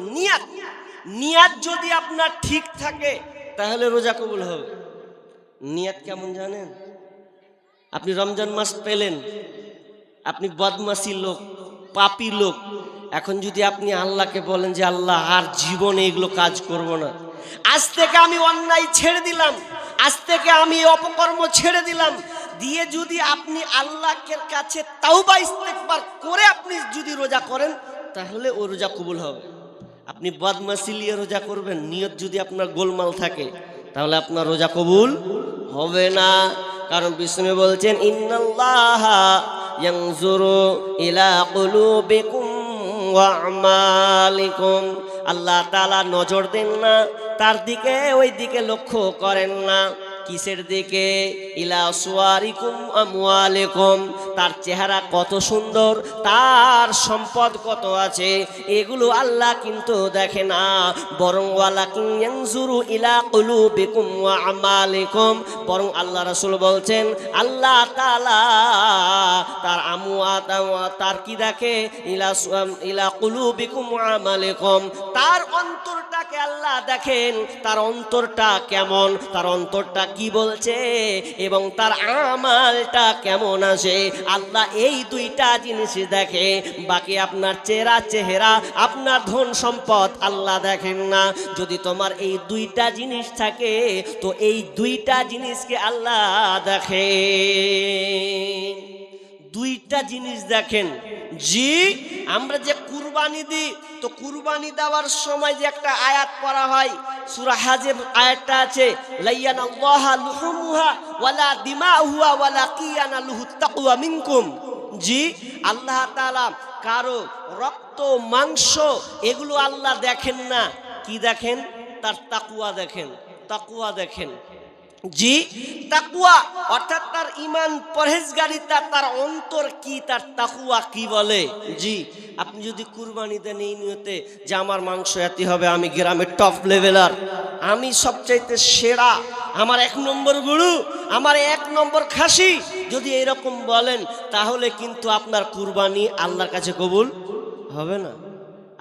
নিয়ত যদি আপনার ঠিক থাকে তাহলে রোজা কবুল হবে। নিয়ত কেমন জানেন? আপনি রমজান মাস পেলেন, আপনি বদমাশি লোক, পাপী লোক, এখন যদি আপনি আল্লাহকে বলেন যে আল্লাহ আর জীবনে এগুলো কাজ করব না, আজ থেকে আমি অন্যায় ছেড়ে দিলাম, আজ থেকে আমি অপকর্ম ছেড়ে দিলাম, দিয়ে যদি আপনি আল্লাহর কাছে তাওবা ইস্তেগফার করে আপনি যদি রোজা করেন, তাহলে ও রোজা কবুল হবে। আপনি বদমাশি নিয়ে রোজা করবেন, নিয়ত যদি আপনার গোলমাল থাকে, তাহলে আপনার রোজা কবুল হবে না। কারণ বিষ্ণু বলছেন, ইন্নাল্লাহা ইয়ানজুরু ইলা কুলুবিকুম ওয়া আমালিকুম, আল্লাহ তাআলা নজর দেন না তার দিকে, ওই দিকে লক্ষ্য করেন না। কিসের দিকে? ইলা সুয়ারিকুম আমওয়ালিকুম, তার চেহারা কত সুন্দর, তার সম্পদ কত আছে, এগুলো আল্লাহ কিন্তু দেখে না, বরং ওয়ালাকিন ইয়ানজুরু ইলা কুলুবিকুম ওয়া আমালিকুম, বরং আল্লাহ রাসূল বলছেন আল্লাহ তাআলা তার তার কি দেখে? ইলা কুলুবিকুম ওয়া আমালিকুম, তার অন্তরটাকে আল্লাহ দেখেন, তার অন্তরটা কেমন, তার অন্তরটা কি বলছে এবং তার আমালটা কেমন আছে। আল্লাহ এই 2টা জিনিস দেখে, বাকি আপনার চেহারা, আপনার ধন সম্পদ আল্লাহ দেখেন না। যদি তোমার এই 2টা জিনিস থাকে, তো এই 2টা জিনিসকে আল্লাহ দেখে। 2টা জিনিস দেখেন। জি, আমরা যে কুরবানি দিই, তো কুরবানি দেওয়ার সময় যে একটা আয়াত পড়া হয়, সূরা হাজের আয়াতটা আছে, লাইয়ানাল্লাহা লুহুমুহা ওয়ালা দিমাউহা ওয়ালাকিয়ানালুহু তাকওয়া মিনকুম। জি, আল্লাহ তাআলা কারো রক্ত মাংস এগুলো আল্লাহ দেখেন না, কি দেখেন? তার তাকওয়া দেখেন, তাকওয়া দেখেন। জি, তাকওয়া অর্থাৎ তার ঈমান, পরহেজগারিতা, তার অন্তর কি, তার তাকওয়া কি বলে। জি, আপনি যদি কুরবানি দেন এই নিয়তে যে আমার মাংস এত হবে, আমি গ্রামের টপ লেভেলার, আমি সবচাইতে সেরা, আমার 1 নম্বর গরু, আমার 1 নম্বর খাসি, যদি এরকম বলেন, তাহলে কিন্তু আপনার কুরবানি আল্লাহর কাছে কবুল হবে না।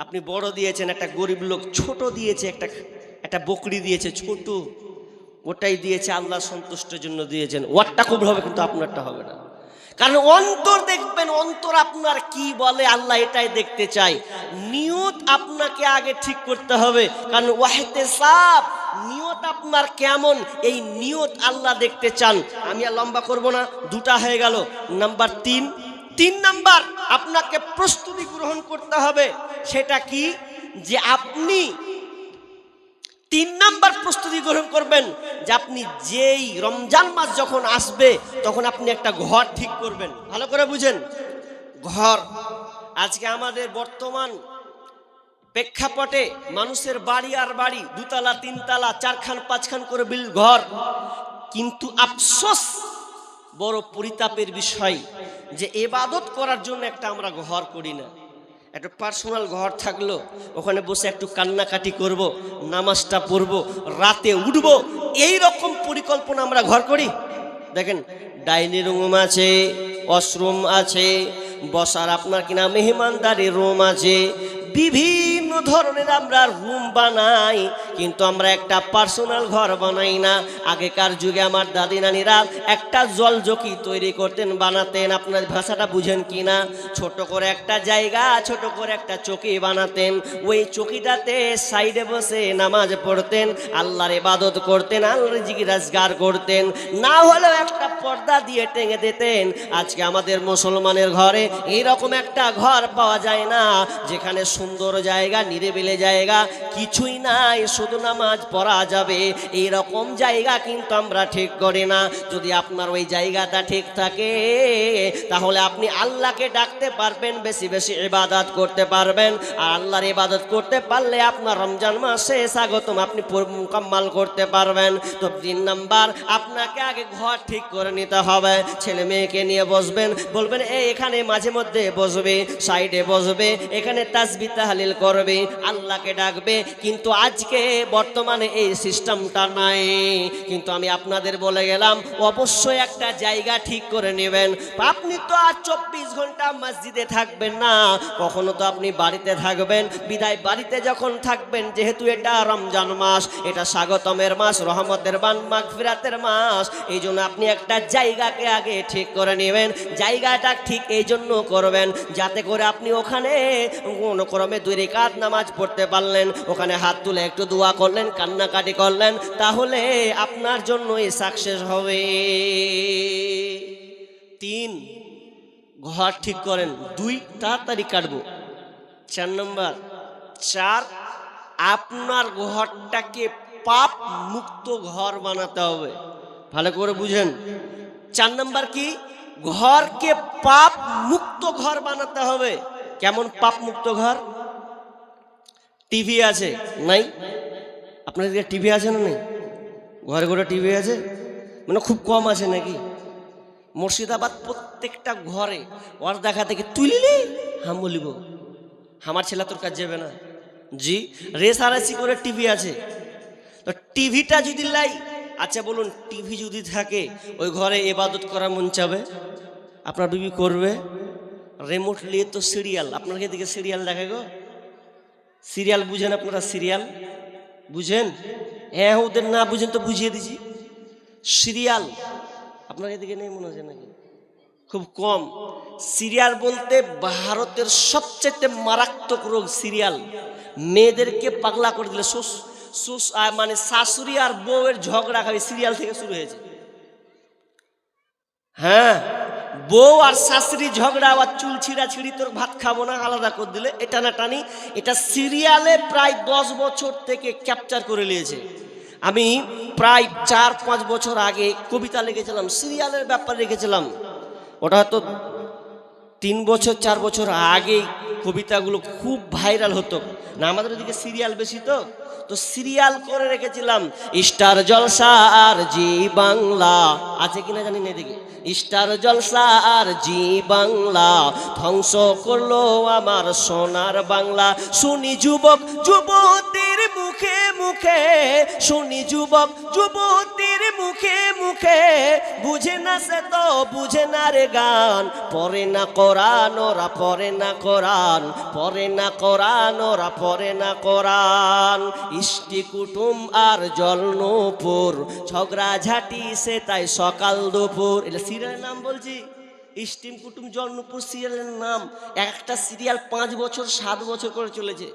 আপনি বড় দিয়েছেন, একটা গরিব লোক ছোট দিয়েছে, একটা বকরি দিয়েছে ছোট, ওটাই দিয়েছে, আল্লাহ সন্তুষ্টের জন্য দিয়েছেন, ওরটা কবুল হবে, কিন্তু আপনারটা হবে না। কারণ অন্তর দেখবেন, অন্তর আপনার কি বলে, আল্লাহ এটাই দেখতে চায়। নিয়ত আপনাকে আগে ঠিক করতে হবে, কারণ ওয়াহতেসাব, নিয়ত আপনার কেমন, এই নিয়ত আল্লাহ দেখতে চান। আমি আর লম্বা করব না, 2টা হয়ে গেল। নাম্বার 3 নাম্বার, আপনাকে প্রস্তুতি গ্রহণ করতে হবে। সেটা কি? যে আপনি 3 নাম্বার প্রস্তুতি গ্রহণ করবেন যে আপনি যেই রমজান মাস যখন আসবে, তখন আপনি একটা ঘর ঠিক করবেন। ভালো করে বুঝেন, ঘর। আজকে আমাদের বর্তমান প্রেক্ষাপটে মানুষের বাড়ি আর বাড়ি, দুতলা তিনতলা, চারখান পাঁচখান করে বিল ঘর, কিন্তু আফসোস, বড় পরিতাপের বিষয় যে ইবাদত করার জন্য একটা আমরা ঘর করি না। একটা পার্সোনাল ঘর থাকলো, ওখানে বসে একটু কান্নাকাটি করব, নামাজটা পড়বো, রাতে উঠবো, এই রকম পরিকল্পনা আমরা ঘর করি। দেখেন, ডাইনিং রুম আছে, ওয়াশরুম আছে, বসার আপনার কিনা মেহমানদারি রুম আছে, বিভিন্ন ধরনের আমরা রুম বানাই, কিন্তু আমরা একটা পার্সোনাল ঘর বানাই না। আগেকার যুগে আমার দাদি নানিরা একটা জলজকি তৈরি করতেন, বানাতেন, আপনার ভাষাটা বুঝেন কি না, ছোট করে একটা জায়গা, ছোট করে একটা চকি বানাতেন, ওই চকিটাতে সাইডে বসে নামাজ পড়তেন, আল্লাহর ইবাদত করতেন, আল্লাহর জিকিরাজগার করতেন, না হলেও একটা পর্দা দিয়ে টেঙে দিতেন। আজকে আমাদের মুসলমানের ঘরে এইরকম একটা ঘর পাওয়া যায় না, যেখানে সুন্দর জায়গা, নিরিবিলি জায়গা, কিছুই নাই, শুধু নামাজ পড়া যাবে, এইরকম জায়গা কিন্তু আমরা ঠিক করি না। যদি আপনার ওই জায়গাটা ঠিক থাকে, তাহলে আপনি আল্লাহকে ডাকতে পারবেন, বেশি বেশি ইবাদত করতে পারবেন, আর আল্লাহর ইবাদত করতে পারলে আপনার রমজান মাসে স্বাগতম আপনি মুকাম্মাল করতে পারবেন। তো 3 নাম্বার, আপনাকে আগে ঘর ঠিক করে নিতে হবে। ছেলে মেয়েকে নিয়ে বসবেন, বলবেন এখানে মাঝে মধ্যে বসবে, সাইডে বসবে, এখানে তাসবিহ তাহলিল করবে, আল্লাহকে ডাকবে, কিন্তু আজকে বর্তমানে এই সিস্টেমটা নাই। কিন্তু আমি আপনাদের বলে গেলাম, অবশ্যই একটা জায়গা ঠিক করে নেবেন। আপনি তো আর 24 ঘন্টা মসজিদে থাকবেন না, কখনো তো আপনি বাড়িতে থাকবেন। বিদায় বাড়িতে যখন থাকবেন, যেহেতু এটা রমজান মাস, এটা স্বাগতমের মাস, রহমতের বান, মাগফিরাতের মাস, এই জন্য আপনি একটা জায়গাকে আগে ঠিক করে নেবেন। জায়গাটা ঠিক এই জন্য করবেন যাতে করে আপনি ওখানে কোনো ক্রমে 2 রাকাত নামাজ পড়তে পারলেন, ওখানে হাত তুলে একটু দোয়া করলেন, কান্নাকাটি করলেন, তাহলে আপনার জন্যই সাকসেস হবে। 3, ঘর ঠিক করেন। 2, তাড়াতাড়ি কাটবো। 4 নম্বর, 4, আপনার ঘরটাকে পাপ মুক্ত ঘর বানাতে হবে। ভালো করে বুঝেন। 4 নম্বর কি? ঘরকে পাপ মুক্ত ঘর বানাতে হবে। কেমন পাপ মুক্ত ঘর? টিভি আছে নাই? আপনাদের টিভি আছে না নেই? ঘরে ঘরে টিভি আছে, মানে খুব কম আছে নাকি? মুর্শিদাবাদ প্রত্যেকটা ঘরে ওর দেখা থেকে তুলিলে হাম বলিব, আমার ছেলে তোর কাজ যাবে না। জি, রেসারেসি করে টিভি আছে। তো টিভিটা যদি লাই, আচ্ছা বলুন, টিভি যদি থাকে ওই ঘরে ইবাদত করা মন চাবে? আপনার বিবি করবে? রিমোট নিয়ে তো সিরিয়াল, আপনার দিকে সিরিয়াল দেখে গো। সিরিয়াল বুঝেন আপনারা? সিরিয়াল বুঝেন? হ্যাঁ, ওদের না বুঝেন তো বুঝিয়ে দিছি। সিরিয়াল আপনার এদিকে নেই মনে হচ্ছে নাকি? খুব কম। সিরিয়াল বলতে ভারতের সবচেয়ে মারাত্মক রোগ সিরিয়াল। মেয়েদেরকে পাগলা করে দিলে, মানে শাশুড়ি আর বউয়ের ঝগড়া খাবে সিরিয়াল থেকে শুরু হয়েছে। হ্যাঁ, বউ আর শাশুড়ি ঝগড়া, আবার চুল ছিঁড়াছিঁড়ি, তোর ভাত খাবো না, আলাদা করে দিলে, এটা না টানি। এটা সিরিয়ালে প্রায় 10 বছর থেকে ক্যাপচার করে নিয়েছে। আমি প্রায় 4-5 বছর আগে কবিতা লিখেছিলাম, সিরিয়ালের ব্যাপারে লিখেছিলাম। ওটা হয়তো 3 বছর 4 বছর আগে কবিতাগুলো খুব ভাইরাল হতো না। আমাদের ওদিকে সিরিয়াল বেশি, তো সিরিয়াল করে রেখেছিলাম। স্টার জলসা আর জি বাংলা আছে কিনা জানি না এদিকে। স্টার জলসা আর জি বাংলা ধ্বংস করলো আমার সোনার বাংলা। শুনি যুবক যুবতীর মুখে মুখে, শুনি যুবক যুবতীর মুখে মুখে, বুঝে না সে তো বুঝে না রে গান। পড়ে না কোরআন ওরা, পড়ে না কোরআন, পড়ে না কোরআন ওরা, পড়ে না কোরআন। ইষ্টি কুটুম আর জলনপুর ঝগড়া ঝাঁটি সে তাই সকাল দুপুর। এটা সিরিয়ালের নাম বলছি, ইস্টিম কুটুম জলনপুর সিরিয়ালের নাম। একটা সিরিয়াল 5 বছর 7 বছর করে চলেছে।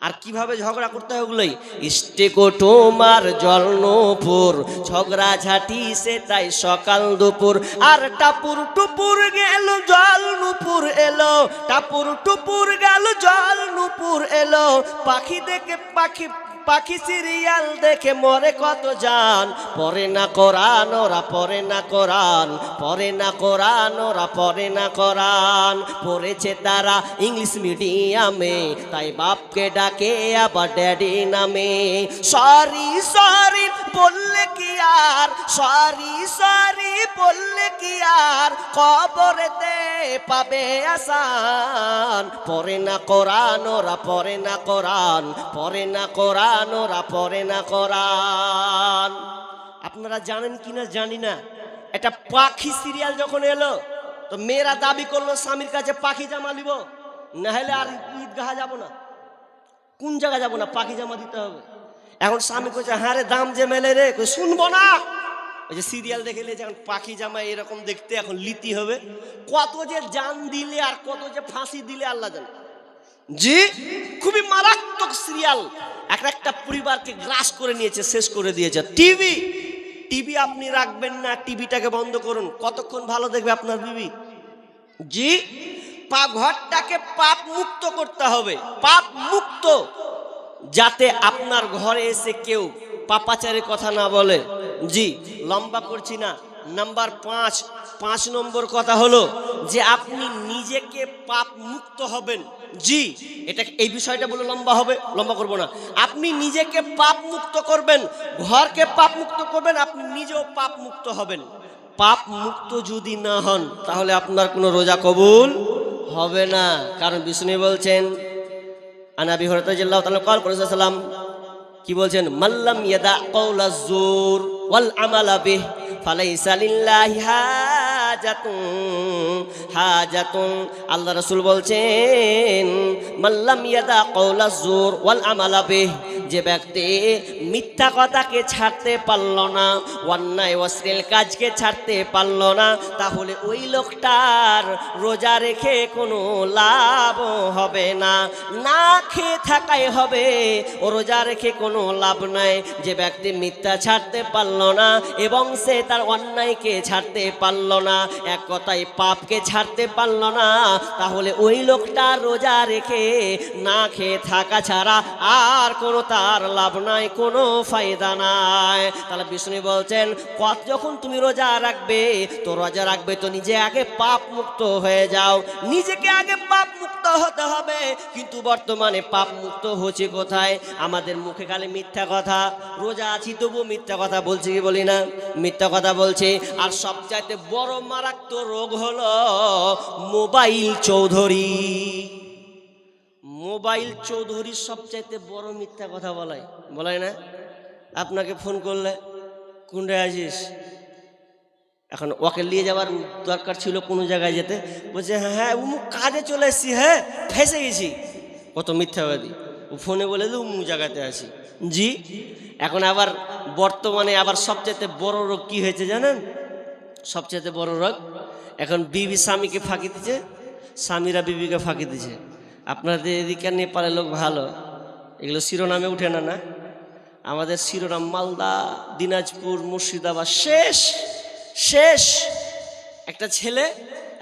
আর কিভাবে ঝগড়া করতে হয় ওগুলোই। ইষ্টি কুটুম আর জলনপুর ঝগড়া ঝাঁটি সে তাই সকাল দুপুর। আর টাপুর টুপুর গেল জল নুপুর এলো, টাপুর টুপুর গেল জল নুপুর এলো। পাখি দেখে পাখি পাখি সিরিয়াল দেখে মরে কত জান, পড়ে না কোরআন ওরা, পড়ে না কোরআন, পড়ে না কোরআন ওরা, পড়ে না কোরআন। পড়েছে তারা ইংলিশ মিডিয়ামে, তাই বাপকে ডাকে আবার ড্যাডি নামে। সরি সরি বললে কি আর, সরি সরি বললে কি আর, কবরেতে পাবে আসান। পড়ে না কোরআন ওরা, পড়ে না কোরআন, পড়ে না কোরআন ওরা, পড়ে না কোরআন। আপনারা জানেন কিনা জানি না, একটা পাখি সিরিয়াল যখন এলো তো মেয়েরা দাবি করলো স্বামীর কাছে পাখি জামা নিব, না হলে আর ঈদগাহ যাব না। কোন জায়গা যাব না, পাখি জামা দিতে হবে। এখন স্বামী কইছে হ্যাঁ রে দাম যে মেলে রে, শুনবো না। ওই যে সিরিয়াল দেখে এখন পাখি জামা এরকম দেখতে এখন লিতি হবে। কত যে জান দিলে আর কত যে ফাঁসি দিলে আল্লাহ জানে। জি, খুবই মারাত্মক সিরিয়াল, একটা পরিবারকে গ্রাস করে নিয়েছে, শেষ করে দিয়েছে। টিভি টিভি আপনি রাখবেন না, টিভিটাকে বন্ধ করুন। কতক্ষণ ভালো দেখবে আপনার বিবি? জি, ঘরটাকে পাপ মুক্ত করতে হবে, পাপ মুক্ত, যাতে আপনার ঘরে এসে কেউ পাপাচারের কথা না বলে। জি, লম্বা করছি না। নাম্বার 5 নম্বর কথা হলো যে আপনি নিজেকে পাপ মুক্ত হবেন। জি, এটা এই বিষয়টা বলে লম্বা হবে, লম্বা করব না। আপনি নিজেকে পাপ মুক্ত করবেন, ঘরকে পাপ মুক্ত করবেন, আপনি নিজেও পাপ মুক্ত হবেন। পাপ মুক্ত যদি না হন তাহলে আপনার কোনো রোজা কবুল হবে না। কারণ বিষ্ণু বলছেন, আনাবি হুরায়রা রাদিয়াল্লাহু তাআলা কল করেছেন, কি বলছেন? মাল্লাম ইয়াদা কাওলাজ জুর ওয়াল আমালা বিহ ফালাইসা লিল্লাহি হাজাতুন। আল্লাহ রাসূল বলছেন, মাল্লাম ইয়াদা কাওলাজ জুর ওয়াল আমালা বিহ, যে ব্যক্তি মিথ্যা কথাকে ছাড়তে পারল না, অন্যায় অশ্লীল কাজকে ছাড়তে পারল না, তাহলে ওই লোকটার রোজা রেখে কোনো লাভ হবে না, না খেয়ে থাকাই হবে। ও রোজা রেখে কোনো লাভ নাই। যে ব্যক্তি মিথ্যা ছাড়তে পারল না এবং সে তার অন্যায়কে ছাড়তে পারল না, এক কথায় পাপকে ছাড়তে পারল না, তাহলে ওই লোকটা রোজা রেখে না খেয়ে থাকা ছাড়া আর কোনো তার লাভ নাই, কোনো ফায়দা নাই। তাহলে বিষ্ণু বলছেন, যখন তুমি রোজা রাখবে তো রোজা রাখবে তো নিজে আগে পাপ মুক্ত হয়ে যাও, নিজেকে আগে পাপ মুক্ত হতে হবে। কিন্তু বর্তমানে পাপ মুক্ত হচ্ছে কোথায়? আমাদের মুখে খালি মিথ্যা কথা। রোজা আছি তবু মিথ্যা কথা বলছি কি বলি না? মিথ্যা কথা বলছে। আর সবচাইতে বড় মারাত্মক রোগ হলো মোবাইল চৌধুরী। মোবাইল চৌধুরীর সবচাইতে বড় মিথ্যা কথা বলাই না? আপনাকে ফোন করলে কোনটা আছিস, এখন ওকে নিয়ে যাওয়ার দরকার ছিল কোনো জায়গায় যেতে, বলছে হ্যাঁ উমুক কাজে চলে এসেছি, হ্যাঁ ফেসে গেছি। কত মিথ্যাবাদী! ও ফোনে বলে যে উমুক জায়গাতে আছি। জি, এখন আবার বর্তমানে আবার সবচাইতে বড় রোগ কি হয়েছে জানেন? সবচাইতে বড় রোগ এখন বিবি স্বামীকে ফাঁকি দিচ্ছে, স্বামীরা বিবিকে ফাঁকি দিচ্ছে। আপনাদের এদিকে নেপালের লোক ভালো, এগুলো শিরোনামে উঠে না। না, আমাদের শিরোনাম মালদা, দিনাজপুর, মুর্শিদাবাদ। শেষ একটা ছেলে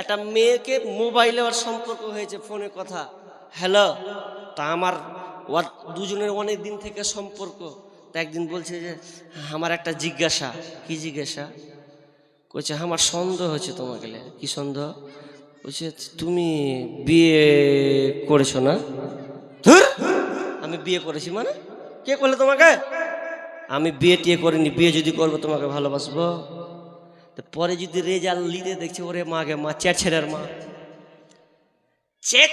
একটা মেয়েকে মোবাইলে ওর সম্পর্ক হয়েছে, ফোনে কথা, হ্যালো। তা আমার ওর দুজনের অনেক দিন থেকে সম্পর্ক। তা একদিন বলছে যে আমার একটা জিজ্ঞাসা। কি জিজ্ঞাসা? কইছে আমার সন্দেহ হচ্ছে তোমাকে। কি সন্দেহ? বলছে তুমি বিয়ে করেছো না? আমি বিয়ে করেছি মানে? কে করলে তোমাকে? আমি বিয়ে টিয়ে করিনি, বিয়ে যদি করবো তোমাকে ভালোবাসবো। তো পরে যদি রেজাল্ট লিতে দেখছে ওরে মাকে মা, ছেলের মা,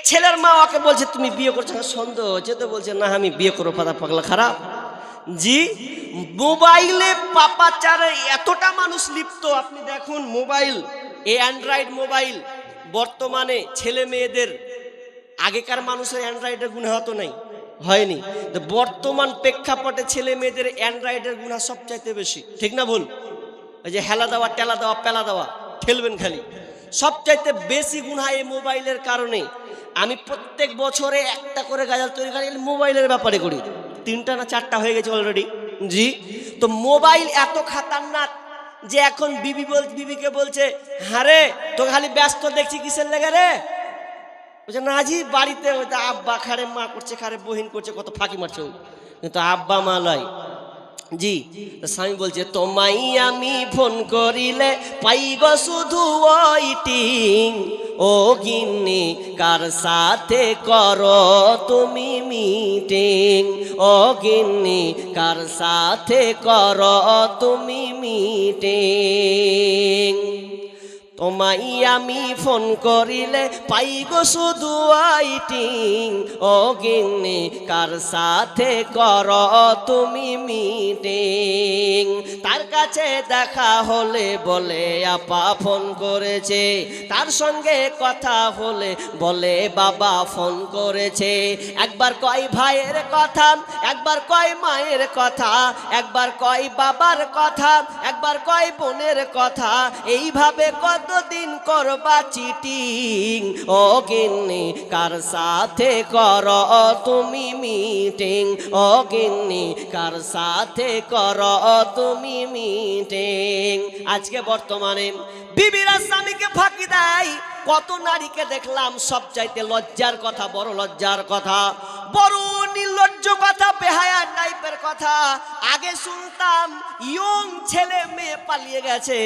ছেলের মা ওকে বলছে তুমি বিয়ে করছো না, সন্দেহ হচ্ছে। তো বলছে না আমি বিয়ে করবো, পাগলা খারাপ। জি, মোবাইলে পাপাচারে এতটা মানুষ লিপ্ত। আপনি দেখুন মোবাইল, এই অ্যান্ড্রয়েড মোবাইল বর্তমানে ছেলে মেয়েদের, আগেকার মানুষের অ্যান্ড্রয়েডের গুণ হতো নাই, হয়নি। তো বর্তমান প্রেক্ষাপটে ছেলে মেয়েদের অ্যান্ড্রয়েডের গুণা সবচাইতে বেশি, ঠিক না ভুল? ওই যে হেলা দেওয়া, টেলা দেওয়া, পেলা দেওয়া, ঠেলবেন খালি, সবচাইতে বেশি গুণা এই মোবাইলের কারণে। আমি প্রত্যেক বছরে একটা করে গাজাল তৈরি করি মোবাইলের ব্যাপারে করি, 3টা না 4টা হয়ে গেছে অলরেডি। জি, তো মোবাইল এত খাতারনাক যে এখন বিবিকে বলছে হ্যাঁ রে তো খালি ব্যস্ত দেখছি কিসের লেগে রে? বলছে না জি বাড়িতে আব্বা খারে, মা করছে খারে, বহিন করছে, কত ফাঁকি মারছে। কিন্তু আব্বা মা লয়। জি, স্বামী বলছে তোমায় আমি ফোন করিলে পাইব শুধু ওইটিং, ও গিন্নি কার সাথে করো তুমি মিটিং, ও গিন্নি কার সাথে করো তুমি মিটিং। তোমায় আমি ফোন করিলে পাই গো শুধু ওয়াইটিং, ও গিন্নি কার সাথে করো তুমি মিটিং। তার কাছে দেখা হলে বলে আপা ফোন করেছে, তার সঙ্গে কথা হলে বলে বাবা ফোন করেছে। একবার কয় ভাইয়ের কথা, একবার কয় মায়ের কথা, একবার কয় বাবার কথা, একবার কয় বোনের কথা। এইভাবে কতদিন করবা চিটিং, ও গিন্নি কার সাথে করো তুমি মিটিং, ও গিন্নি কার সাথে করো তুমি মিটিং। আজকে বর্তমানে বিবিরা স্বামীকে ফাঁকি দেয়। কত নারীকে দেখলাম, সব চাইতে লজ্জার কথা, বড় লজ্জার কথা, বড় নির্লজ্জ কথা, বেহায়া টাইপের কথা। আগে শুনতাম ইয়ং ছেলে মেয়ে পালিয়ে গেছে,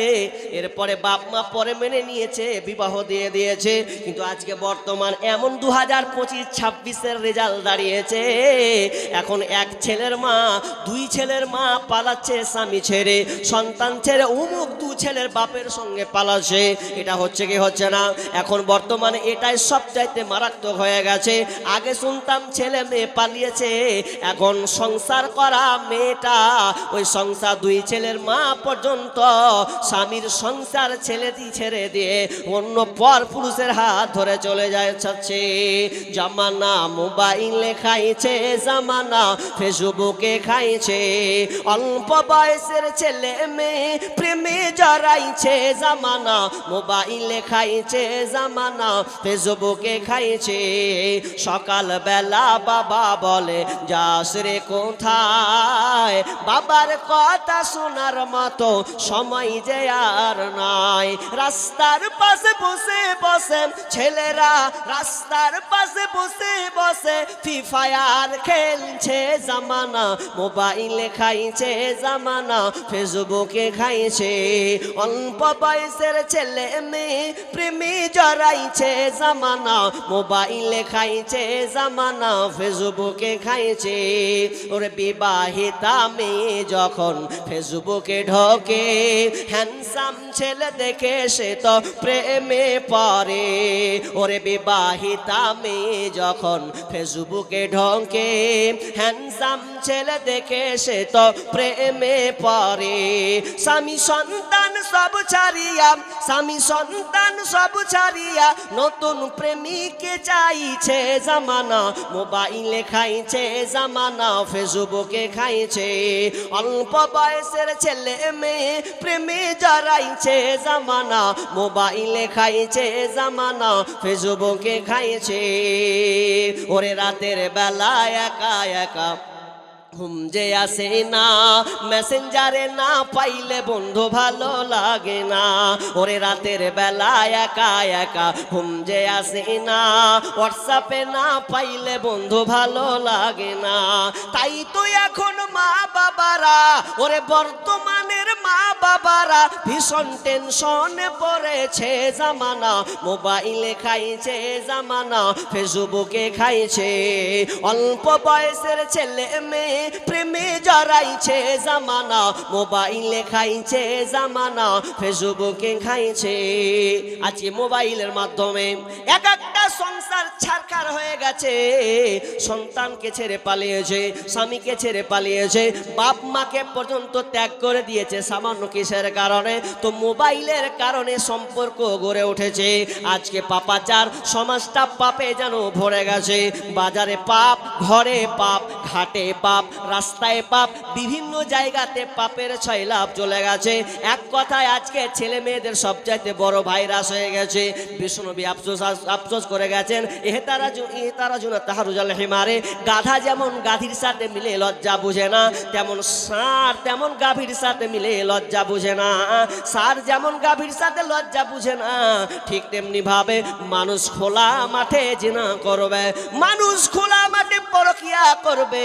এরপরে বাপ মা পরে মেনে নিয়েছে, বিবাহ দিয়ে দিয়েছে। কিন্তু আজকে বর্তমান এমন 2025-26-এর রেজাল্ট দাঁড়িয়েছে, এখন এক ছেলের মা, দুই ছেলের মা পালাচ্ছে স্বামী ছেড়ে, সন্তান ছেড়ে, অমুক দু ছেলের বাপের সঙ্গে পালাচ্ছে। এটা হচ্ছে কি হচ্ছে না? এখন বর্তমানে এটাই সবচাইতে মারাত্মক হয়ে গেছে। আগে শুনতাম ছেলে মেয়ে পালিয়েছে, এখন সংসার করা মেয়েটা ওই সংসার, দুই ছেলের মা পর্যন্ত স্বামীর সংসার ছেড়ে দিয়ে অন্য পর পুরুষের হাত ধরে চলে যায় যাচ্ছে। জামানা মোবাইলে খাইছে, জামানা ফেসবুকে খাইছে, অল্প বয়সের ছেলে মেয়ে প্রেমে জড়াইছে। জামানা মোবাইলে খাইছে, জামানা ফেসবুকে খাইছে। সকাল বেলা বাবা বলে যাস রে কোথায়, বাবার কথা শোনার মতো সময় যে আর নাই। রাস্তার পাশে বসে বসে ছেলেরা, রাস্তার পাশে বসে বসে ফ্রি ফায়ার খেলছে। জামানা মোবাইলে খাইছে, জামানা ফেসবুকে খাইছে। অল্প বয়সের ছেলে মেয়ে প্রেমে জড়াইছে, জামানা মোবাইলে খাইছে, জামানা ফেসবুকে খাইছে। ওরে বিবাহিতা মেয়ে যখন ফেসবুকে ঢোকে, হ্যান্ডসাম ছেলে দেখে সে তো প্রেমে পড়ে। ওরে বিবাহিতা মেয়ে যখন ফেসবুকে ঢোকে, হ্যান্ডসাম ছেলে দেখে সে তো প্রেমে পড়ে। স্বামী সন্তান সব ছাড়িয়া, স্বামী সন্তান সব ছাড়িয়া নতুন প্রেমিকে চাইছে। জামানা মোবাইলে খাইছে, জামানা ফেসবুকে খাইছে। অল্প বয়সের ছেলে মেয়ে প্রেমে জড়াইছে, জামানা মোবাইলে খাইছে, জামানা ফেসবুকে খাইছে। ওরে রাতের বেলা একা একা ঘুম যে আসে না, মেসেঞ্জারে না পাইলে বন্ধু ভালো লাগে না। ওরে রাতের বেলা একা একা ঘুম যে আসে না, হোয়াটসঅ্যাপে না পাইলে বন্ধু ভালো লাগে না। তাই তো এখন মা বাবারা, ওরে বর্তমানের মা বাবারা ভীষণ টেনশনে পড়েছে। জামানা মোবাইলে খাইছে, জামানা ফেসবুকে খাইছে। অল্প বয়সের ছেলে মেয়ে প্রেমে জড়াইছে, জামানা মোবাইলে খাইছে, জামানা ফেসবুকে খাইছে। আজকে মোবাইলের মাধ্যমে এক একটা সংসার ছারখার হয়ে গেছে। সন্তানকে ছেড়ে পালিয়েছে, স্বামীকে ছেড়ে পালিয়েছে, বাপ মাকে পর্যন্ত ত্যাগ করে দিয়েছে। সামান্য কিসের কারণে? তো মোবাইলের কারণে সম্পর্ক গড়ে উঠেছে। আজকে পাপাচার, সমাজটা পাপে যেন ভরে গেছে। বাজারে পাপ, ঘরে পাপ, ঘাটে পাপ, রাস্তায় পাপ, বিভিন্ন জায়গাতে পাপের ছয়লাভ চলে গেছে। এক কথায় আজকে ছেলে মেয়েদের সবচাইতে বড় ভাইরাস হয়ে গেছে। বিষ্ণুনবী আফসোস করে গেছেন, এহতারা জুনা তাহারুজাল হিমারে, গাধা যেমন গাধীর সাথে মিলে লজ্জা বুঝে না, তেমন ষাঁড় তেমন গাভীর সাথে মিলে লজ্জা বুঝে না, ষাঁড় যেমন গাভীর সাথে লজ্জা বুঝে না, ঠিক তেমনি ভাবে মানুষ খোলা মাঠে জিনা করবে, মানুষ খোলা মাঠে পরকিয়া করবে,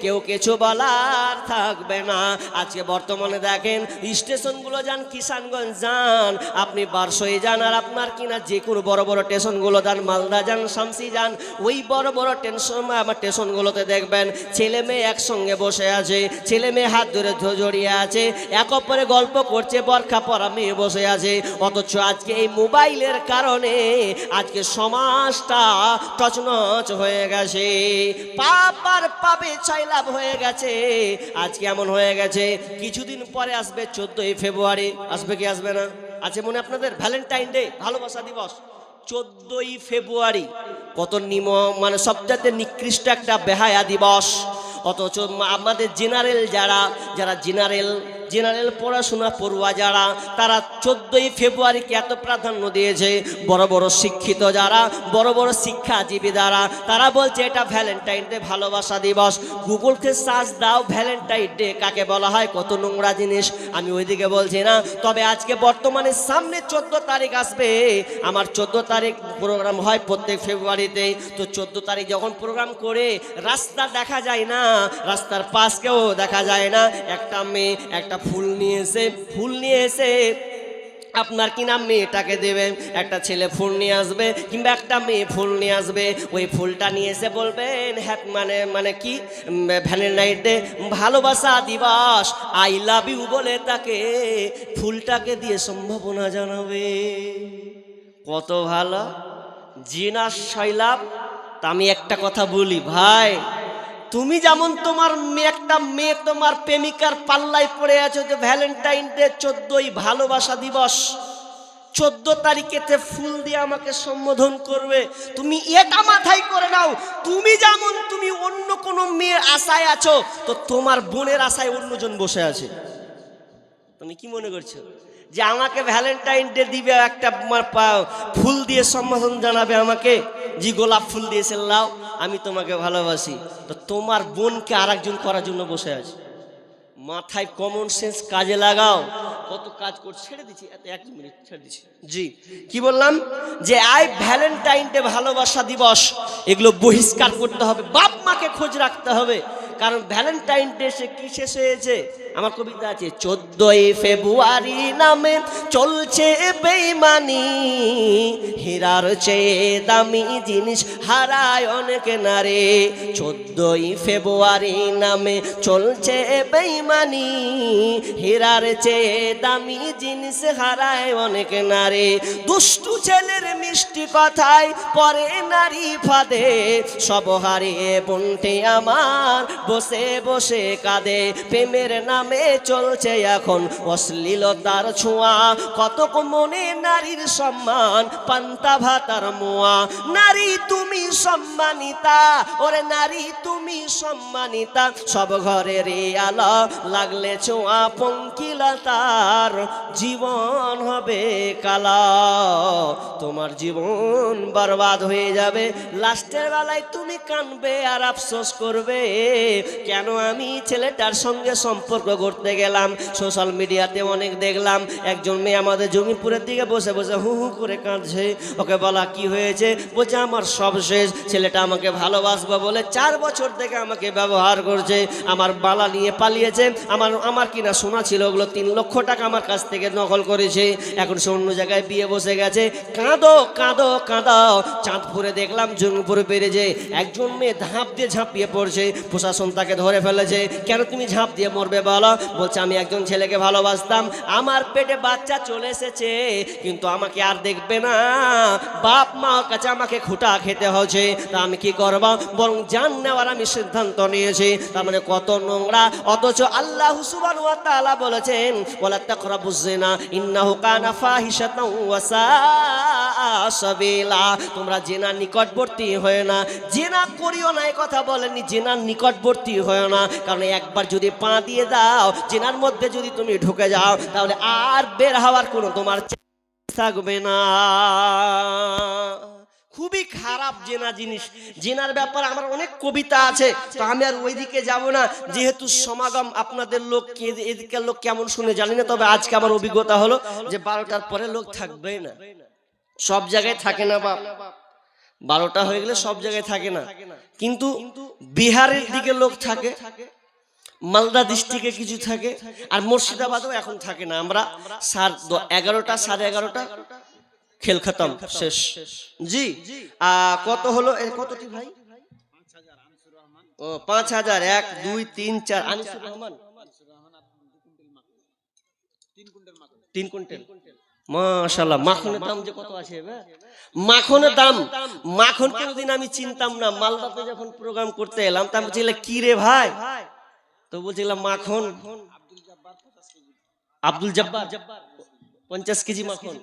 কেউ কিছু বলার থাকবে না। আজকে বর্তমানে দেখেন স্টেশনগুলো যান, কিষানগঞ্জ যান, আপনি বারসই যান, আর আপনার কিনা যে কোনো বড় বড় স্টেশনগুলো যান, মালদা যান, শামসি যান, ওই বড় বড় স্টেশনগুলোতে দেখবেন ছেলে মেয়ে একসঙ্গে বসে আছে, ছেলে মেয়ে হাত ধরে জড়িয়ে আছে, এক অপরে গল্প করছে, বরখা পরা মেয়ে বসে আছে। অথচ আজকে এই মোবাইলের কারণে আজকে সমাজটা তছনছ হয়ে গেছে, পাপ আর পাপে ছয়লাভ হয়ে গেছে। আজকে এমন হয়ে গেছে, কিছুদিন পরে আসবে 14ই ফেব্রুয়ারি, আসবে কি আসবে না? আছে মনে আপনাদের ভ্যালেন্টাইন ডে, ভালোবাসা দিবস, 14ই ফেব্রুয়ারি, কত মানে সবচেয়ে নিকৃষ্ট একটা বেহায়া দিবস। অথচ আমাদের জেনারেল যারা জেনারেল পড়াশোনা পড়ুয়া যারা, তারা 14ই ফেব্রুয়ারিকে এত প্রাধান্য দিয়েছে। বড় বড় শিক্ষিত যারা, বড় বড় শিক্ষাজীবী যারা, তারা বলছে এটা ভ্যালেন্টাইন ডে, ভালোবাসা দিবস। গুগলকে সার্চ দাও ভ্যালেন্টাইন ডে কাকে বলা হয়, কত নোংরা জিনিস। আমি ওইদিকে বলছি না, তবে আজকে বর্তমানে সামনে 14 তারিখ আসবে, আমার 14 তারিখ প্রোগ্রাম হয় প্রত্যেক ফেব্রুয়ারিতে। তো 14 তারিখ যখন প্রোগ্রাম করে রাস্তা দেখা যায় না, রাস্তার পাশকেও দেখা যায় না, একটা মেয়ে একটা ফুল নিয়ে এসে আপনার কিনা মেয়েটাকে দেবে, একটা ছেলে ফুল নিয়ে আসবে কিংবা একটা মেয়ে ফুল নিয়ে আসবে, ওই ফুলটা নিয়ে এসে বলবেন মানে কি ভ্যালেন্টাইন ডে, ভালোবাসা দিবস, আই লাভ ইউ বলে তাকে ফুলটাকে দিয়ে সম্ভাবনা জানাবে। কত ভালো জিনার শৈলাভ। তা আমি একটা কথা বলি ভাই, তুমি যেমন তোমার একটা মেয়ে তোমার প্রেমিকার পাল্লায় পড়ে আছো যে ভ্যালেন্টাইন ডে 14ই ভালোবাসা দিবস, 14 তারিখেতে ফুল দিয়ে আমাকে সম্বোধন করবে, তুমি এটা মাথায় করে নাও, তুমি যেমন তুমি অন্য কোনো মেয়ের আশায় আছো, তো তোমার বোনের আশায় অন্যজন বসে আছে। তুমি কি মনে করছো যে আমাকে ভ্যালেন্টাইন ডে দিবে, একটা ফুল দিয়ে সম্বোধন জানাবে আমাকে, জি গোলাপ ফুল দিয়েছে লাও আমি তোমাকে ভালোবাসি, তো তোমার বোনকে আর একজন করার জন্য বসে আছে। মাথায় কমন সেন্স কাজে লাগাও। কত কাজ করছে, ছেড়ে দিচ্ছি, 1 মিনিট ছেড়ে দিচ্ছি। জি কি বললাম, যে আই ভ্যালেন্টাইন ডে ভালোবাসা দিবস, এগুলো বহিষ্কার করতে হবে, বাপ মাকে খোঁজ রাখতে হবে। কারণ ভ্যালেন্টাইন ডে সে কি শেষ হয়েছে, আমার কবিতা আছে, 14ই ফেব্রুয়ারি নামে চলছে বেঈমানি, হীরার চেয়ে দামি জিনিস হারায় অনেক নারে। 14ই ফেব্রুয়ারি নামে চলছে বেঈমানি, হীরার চেয়ে দামি জিনিস হারায় অনেক নারে। দুষ্টু ছেলের মিষ্টি কথায় পরে নারী ফাঁদে, সব হারিয়ে বোনটি আমার বসে বসে কাঁদে। প্রেমের নামে চলছে এখন অশ্লীলতার ছোঁয়া, কত মনে নারীর সম্মান পান্তা ভাতার মোয়া। নারী তুমি সম্মানিতা, ওরে নারী তুমি সম্মানিতা, সব ঘরের আলো লাগলে ছোঁয়া পঙ্কিলতার জীবন হবে কালা। তোমার জীবন বরবাদ হয়ে যাবে, লাস্টের বেলায় তুমি কাঁদবে আর আফসোস করবে, কেন আমি ছেলেটার সঙ্গে সম্পর্ক করতে গেলাম। সোশ্যাল মিডিয়াতে অনেক দেখলাম, একজন মেয়ে আমাদের জঙ্গিপুরের দিকে বসে বসে হু হু করে কাঁদছে। ওকে বলা কি হয়েছে, বলছে আমার সব শেষ, ছেলেটা আমাকে ভালোবাসবো বলে 4 বছর থেকে আমাকে ব্যবহার করছে, আমার বালা নিয়ে পালিয়েছে, আমার কিনা সোনা ছিল ওগুলো 3 লক্ষ টাকা আমার কাছ থেকে নকল করেছে, এখন সে অন্য জায়গায় বিয়ে বসে গেছে। কাঁদো কাঁদো কাঁদো। চাঁদপুরে দেখলাম জঙ্গিপুরে বেড়েছে, একজন মেয়ে ধাপ দিয়ে ঝাঁপিয়ে পড়ছে, প্রশাসন তাকে ধরে ফেলেছে। কেন তুমি ঝাঁপ দিয়ে মরবে বলো? বলছে আমি একজন ছেলেকে ভালোবাসতাম, আমার পেটে বাচ্চা চলে এসেছে, কিন্তু আমাকে আর দেখবে না, বাপ মার কাছে আমাকে খুঁটা খেতে হচ্ছে, তা আমি কি করব, বরং জান নেওয়ার আমি সিদ্ধান্ত নিয়েছি। তার মানে কত নোংরা। অথচ আল্লাহ সুবহানাহু ওয়া তাআলা বলেছেন ওয়ালা তাকরাবুজ জিনা ইন্নাহু কানা ফাহিশাতাও ওয়া সাআ সাবিলা, তোমরা জিনার নিকটবর্তী হয় না, জিনা করিও না এই কথা বলেনি, জিনার নিকটবর্তী হয় না। কারণ একবার যদি পা দিয়ে দাও জিনার মধ্যে, যদি তুমি ঢুকে যাও, তাহলে আর বের হওয়ার কোনো তোমার থাকবে না। খুবই খারাপ জেনা জিনিস। জেনার ব্যাপারে আমার অনেক কবিতা আছে, তো আমি আর ওইদিকে যাব না, যেহেতু সমাগম আপনাদের লোক এদিকের লোক কেমন শুনে জানি না। তবে আজকে আমার অভিজ্ঞতা হলো যে 12টার পরে লোক থাকবেই না, সব জায়গায় থাকে না বাপ। 12টা হয়ে গেলে সব জায়গায় থাকে না, কিন্তু বিহারের দিকে লোক থাকে, মালদা ডিস্ট্রিক্টে কিছু থাকে, আর মুর্শিদাবাদেও এখন থাকে না। আমরা 11টা 11:30 খেল খতম, শেষ। জি কত হলো কতটি ভাই? ও 5000, 1 2 3 4। আনিসুর রহমান 3 কুইন্টাল, মাশাআল্লাহ। মাখনের দাম যে কত আছে, মাখনের দাম, মাখন কোনদিন আমি চিনতাম না। মালদাতে যখন প্রোগ্রাম করতে এলাম, তা বলছিলাম কি রে ভাই, তো বলছিলাম মাখন। আব্দুল জব্বার 50 কেজি মাখন।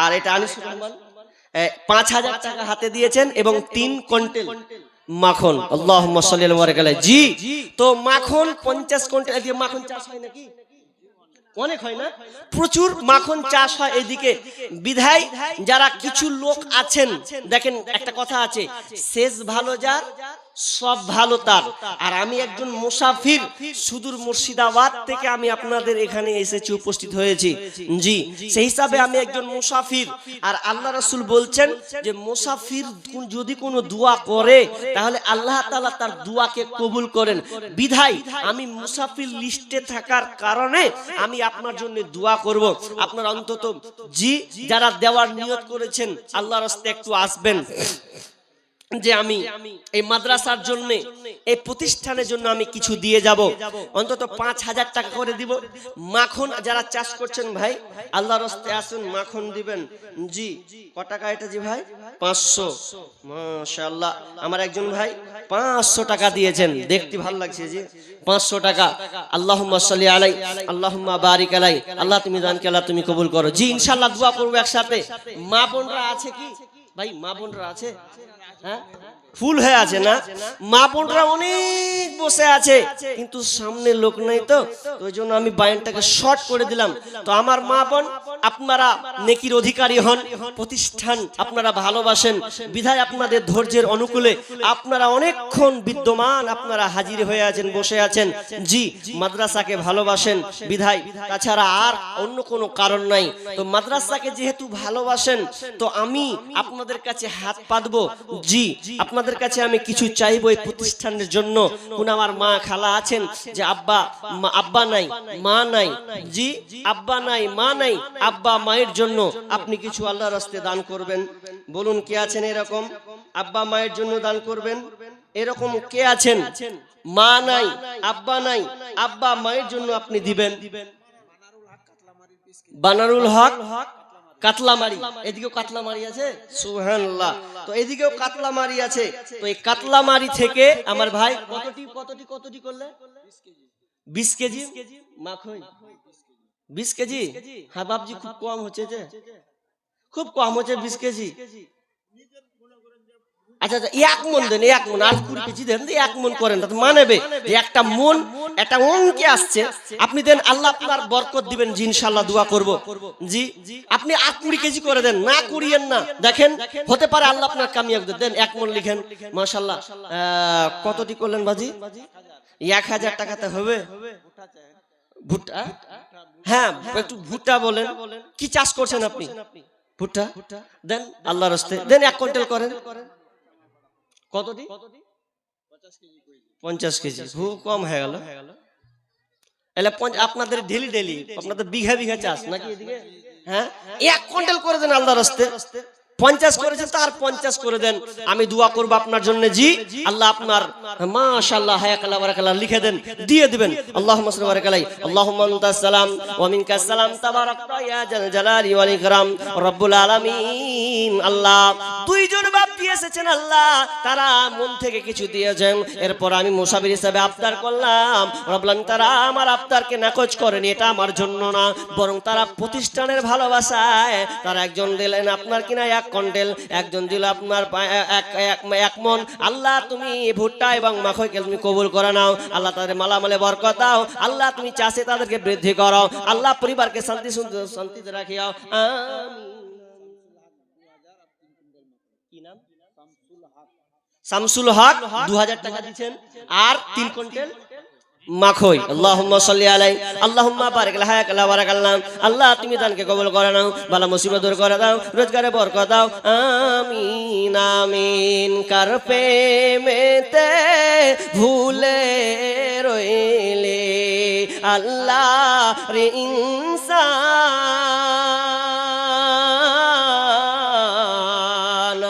আর এটা আনিসুর রহমান 5000 টাকা হাতে দিয়েছেন এবং 3 কুইন্টাল মাখন। আল্লাহুম্মা সাল্লি আলা বারাকাল্লাহ। জি, তো মাখন 50 কুইন্টাল দিয়ে মাখন চাষ হয় নাকি? অনেক হয় না? প্রচুর মাখন চাষ হয় এদিকে। বিধায় যারা কিছু লোক আছেন, দেখেন একটা কথা আছে, শেষ ভালো যার সব ভালো তার। আর আমি একজন মুসাফির, সুদূর মুর্শিদাবাদ থেকে আমি আপনাদের এখানে এসেছি, উপস্থিত হয়েছি। জি, সেই হিসাবে আমি একজন মুসাফির। আর আল্লাহ রাসূল বলছেন যে মুসাফির যদি কোনো দোয়া করে তাহলে আল্লাহ তাআলা তার দোয়াকে কবুল করেন। বিধায় আমি মুসাফির লিস্টে থাকার কারণে আমি আপনার জন্য দোয়া করব। আপনার অন্তত জি যারা দেওয়ার নিয়ত করেছেন আল্লাহর রাস্তে একটু আসবেন, যে আমি এই মাদ্রাসার জন্য, এই প্রতিষ্ঠানের জন্য আমি কিছু দিয়ে যাব, অন্তত 5000 টাকা করে দিব। মাখন যারা চাষ করছেন ভাই, আল্লাহর রাস্তে আসুন, মাখন দিবেন। জি, কত টাকা এটা জি ভাই? 500। মাশাআল্লাহ, আমার একজন ভাই 500 টাকা দিয়েছেন, দেখতে ভালো লাগছে জি। 500 টাকা। আল্লাহুম্মা সাল্লি আলাই, আল্লাহুম্মা বারিক আলাই। আল্লাহ তুমি দানকে আল্লাহ তুমি কবুল করো। জি, ইনশাআল্লাহ দোয়া করব একসাথে। মা বোনরা আছে কি ভাই? মা বোনরা আছে? হ্যাঁ, ফুল হয়ে আছে না? মা বোনরা অনেক বসে আছে, কিন্তু সামনে লোক নাই, তো ওই জন্য আমি বায়ানটাকে শর্ট করে দিলাম। তো আমার মা বোন, আপনারা নেকির অধিকারী হন, প্রতিষ্ঠান আপনারা ভালোবাসেন, বিধায় আপনাদের ধৈর্যের অনুকূলে আপনারা অনেকক্ষণ বিদ্যমান আপনারা হাজির হয়ে আছেন, বসে আছেন। জি, মাদ্রাসাকে ভালোবাসেন বিধায়, তাছাড়া আর অন্য কোনো কারণ নাই। তো মাদ্রাসাকে যেহেতু ভালোবাসেন, তো আমি আপনাদের কাছে হাত পাতবো। জি, আপনাদের কাছে আমি কিছু চাইবো এই প্রতিষ্ঠানের জন্য। কোন আমার মা খালা আছেন যে আব্বা নাই, মা নাই? জি, আব্বা নাই, মা নাই, আব্বা মায়ের জন্য আপনি কিছু আল্লাহর রাস্তে দান করবেন। বলুন কে আছেন এরকম? আব্বা মায়ের জন্য দান করবেন, এরকম কে আছেন? মা নাই, আব্বা নাই, আব্বা মায়ের জন্য আপনি দিবেন। বানারুল হক কাতলামারি, এদিকেও কাতলামারি আছে, সুবহানাল্লাহ। তো এদিকেও কাতলামারি আছে। তো এই কাতলামারি থেকে আমার ভাই কতটি করলে? 20 কেজি মাখন। 20 কেজি? হ্যাঁ বাবজি, খুব কম হচ্ছে, যে খুব কম হচ্ছে 20 কেজি। আচ্ছা আচ্ছা, 1 মন দেন, 1 মন, আর 20 কেজি দেন, 1 মন করেন, তাতে মানেবে যে একটা মন, একটা অঙ্কে আসছে। আপনি দেন, আল্লাহ আপনার বরকত দিবেন জি, ইনশাআল্লাহ দোয়া করব। জি, আপনি আর 20 কেজি করে দেন, না করিয়েন না, দেখেন হতে পারে আল্লাহ আপনার কামিয়াব দেন। 1 মন লিখেন, মাশাআল্লাহ। কতটি করলেন বাজি? 1000 টাকাতে হবে? ভুট্টা? হ্যাঁ, একটু ভুট্টা বলেন। কি চাষ করছেন আপনি? ভুট্টা দেন, আল্লাহর রাস্তে দেন, 1 কুইন্টাল করেন। কতটি? 50 কেজি। খুব কম হয়ে গেল। এলে আপনাদের ডেলি আপনাদের বিঘা বিঘা চাষ নাকি এদিকে? হ্যাঁ, 1 কুইন্টাল করে দেন আল্লাহর রাস্তে। 50 করেছেন তো আর 50 করে দেন। আমি দোয়া করব আপনার জন্য জি, আল্লাহ আপনার মাশাআল্লাহ হায়াকাল্লাহ বারাকাল্লাহ লিখে দেন, দিয়ে দিবেন। আল্লাহুম্মা সাল্লি বারাকালাই, আল্লাহুম্মা আনতাস সালাম ওয়া মিনকাস সালাম, তাবারাকতা ইয়া জাল জালালি ওয়াল ইকরাম রব্বুল আলামিন। আল্লাহ, দুইজন বাপ্পি এসেছেন আল্লাহ, তারা মন থেকে কিছু দিয়েছেন, এরপর আমি মুসাফির হিসেবে আফতার করলাম। রব্বুল আলামিন, তারা আমার আফতারকে নাকচ করেনি, এটা আমার জন্য না, বরং তারা প্রতিষ্ঠানের ভালোবাসায় তারা একজন দিলেন আপনার কিনা 1 কুইন্টাল, একজন দিল আপনার 1 মন। আল্লাহ তুমি ভুট্টা এবং মাখনকে তুমি কবুল করে নাও। আল্লাহ তাদের মালামালে বরকত দাও। আল্লাহ তুমি চাষে তাদেরকে বৃদ্ধি করো। আল্লাহ পরিবারকে শান্তিতে রাখিও। আমিন। শামসুল হক 2000 টাকা দিচ্ছেন আর 3 কুইন্টাল মাখই। আল্লাহুম্মা সাল্লি আলাই আল্লাহুম্মা বারিক লাহাক লা বারাকাল্লাহ। আল্লাহ তুমি দানকে কবুল করে নাও, বালা মুসিবত দূর করে দাও, রোজগারে বরকত দাও, আমিন আমিন। কার প্রেমেতে ভুলে রইলে আল্লাহ রে ইনসান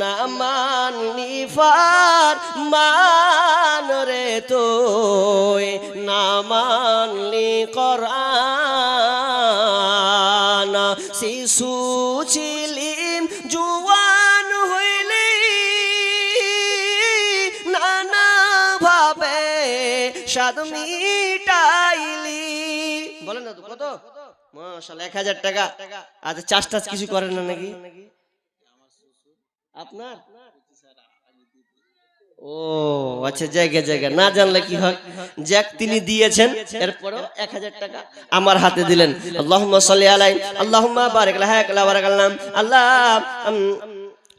না মানলি ফার মান রে তুই না মানলি কোরআন। শিশু ছিলিম জুয়ান হইলি নানা ভাবে স্বাদ মিটাইলি। বলেন না তো কত? মাশাআল্লাহ 1000 টাকা। আচ্ছা চাষ টাচ কিছু করেন না নাকি আপনার? ও আচ্ছা, জায়গা জায়গা না জানলে কি হয়, যাক তিনি দিয়েছেন, এরপরও 1000 টাকা আমার হাতে দিলেন। আল্লাহুম্মা সাল্লি আলাই আল্লাহুম্মা বারিক লাহাক লা বারাকাল্লাহ। আল্লাহ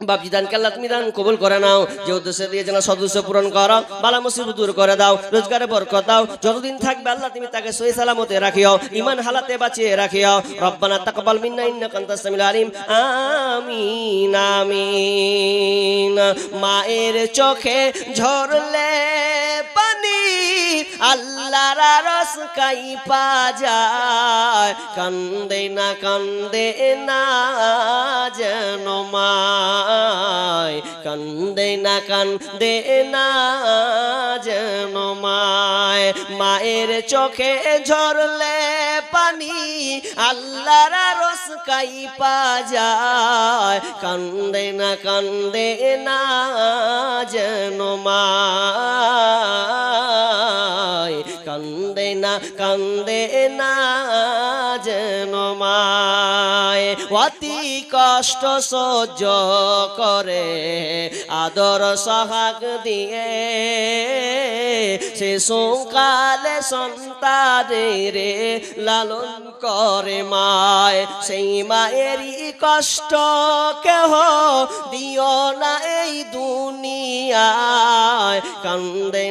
বাপজি দানকে আল্লাহ তুমি দান কবুল করে নাও, যে উদ্দেশ্যে দিয়েছেন সদস্য পূরণ করো, বালা মুসিবত দূর করে দাও, রোজগারে বরকত দাও, যতদিন থাকবে আল্লাহ তুমি তাকে সহি সালামতে রাখিও, ঈমান হালাতে বাঁচিয়ে রাখিও। রব্বানা তাকাব্বাল মিন্না ইন্নাকা আনতাস সামিউল আলিম। আমিন আমিন। মায়ের চোখে ঝরলে পানি আল্লাহর আরশ কাইপা যায়, কান্দে না যেন মায়, কান্দে না যেন মায়। মায়ের চোখে ঝরলে পানি আল্লাহর আরশ কাইপা যায়, কান্দে না যেন মায়, কান্দে না যেন মায়। অতি কষ্ট সহ্য করে আদর সহাগ দিয়ে শিশুকালে সন্তানের লালন করে মায়। সেই মায়েরই কষ্ট কেহ দিও না এই দুনিয়ায়, কান্দে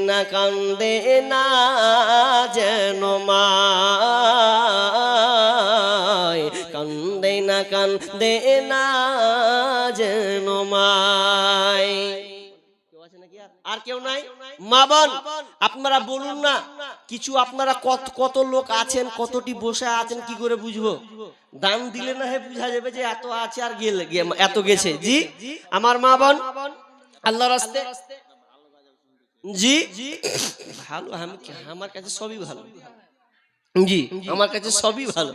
না যেন মায়, কান্দে না যেন মায়। আর কেউ নাই? মা বোন আপনারা বলুন না কিছু, আপনারা কত লোক আছেন, কতটি বসে আছেন, কি করে বুঝবো? দান দিলে না হে বুঝা যাবে যে এত আছে আর এত গেছে। জি আমার মা বোন আল্লাহর রাস্তে, জি ভালো, আমার কাছে সবই ভালো, জি আমার কাছে সবই ভালো।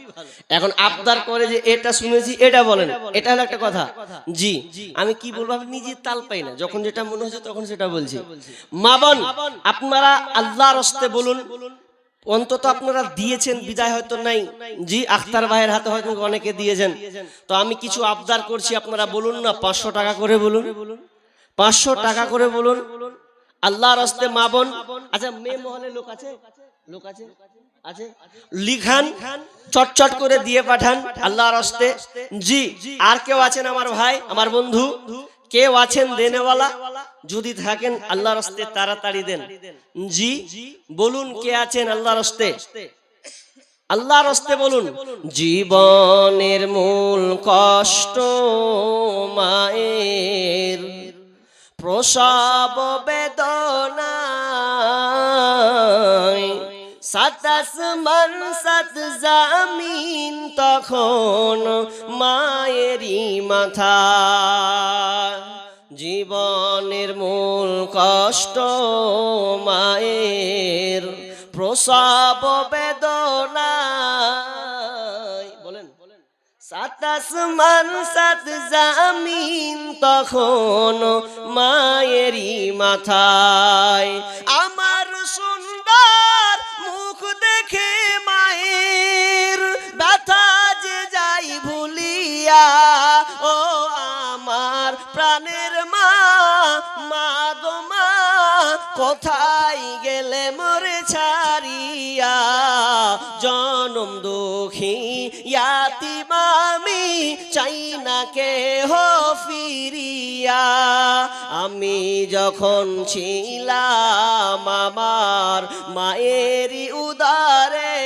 এখন আবদার করে যে এটা শুনেছি এটা বলেন, এটা হলো একটা কথা। জি আমি কি বলবো আমি নিজে তাল পাই না, যখন যেটা মনে হচ্ছে তখন সেটা বলছি। মা বোন আপনারা আল্লাহর রাস্তে বলুন, অন্তত আপনারা দিয়েছেন, বিদায় হয়তো নাই। জি আখতার ভাইয়ের হাতে হয়তো অনেকে দিয়েছেন, তো আমি কিছু আবদার করছি, আপনারা বলুন না 500 টাকা করে বলুন, 500 টাকা করে বলুন আল্লাহর রাস্তে মা বোন। আচ্ছা মেয়ে মহলে লোক আছে আছে লিখান, চটচট করে দিয়ে পাঠান আল্লাহর রাস্তে। জি আর কেউ আছেন আমার ভাই, আমার বন্ধু, কেউ আছেন দেনেওয়ালা? যদি থাকেন আল্লাহর রাস্তে তাড়াতাড়ি দেন। জি বলুন কে আছেন আল্লাহর রাস্তে? আল্লাহর রাস্তে বলুন। জীবনের মূল কষ্ট মায়ের, প্রসব বেদনা, সাত আসমান সাত জামিন তখন মায়েরই মাথা। জীবনের মূল কষ্ট মায়ের, প্রসব বেদনা, বলেন সাত আসমান সাত জামিন তখন মায়েরই মাথায়। আমার সুন্দর মুখ দেখে মায়ের ব্যথা যে যাই ভুলিয়া, ও আমার প্রাণের মা, মা গো মা কোথায় গেলে মরে ছাড়িয়া, জনম দুঃখী ইয়াতিম আমি, চাই না কেহ ফিরিয়া। আমি যখন ছিলাম আমার মায়েরই উদারে,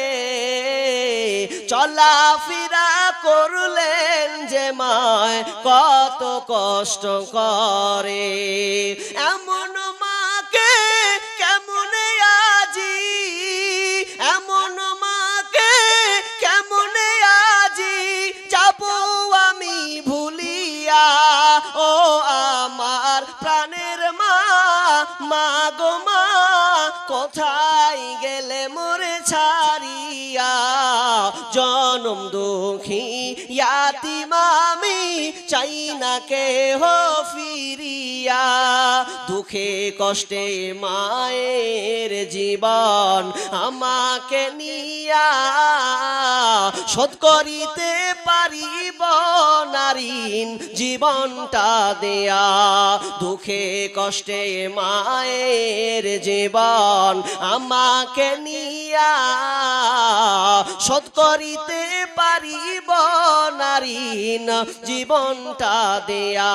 চলাফেরা করলেন যে মায় কত কষ্ট করে। এমন মাকে কেমনে আজি, এমন মাকে কেমনে আজি যাব আমি ভুলিয়া। ও আমার প্রাণের মা, মা গো মা, কোথায় গেলে মোরে ছাড়িয়া, জনম দুঃখী ইয়াতিম আমি, চাই না কেহ ফিরিয়া। দুঃখে কষ্টে মায়ের জীবন আমাকে নিয়া, শোধ করিতে পারিব নারীন জীবনটা দেয়া। দুঃখে কষ্টে মায়ের জীবন আমাকে নিয়া, শোধ করিতে পারিব নারীন জীবনটা দেয়া।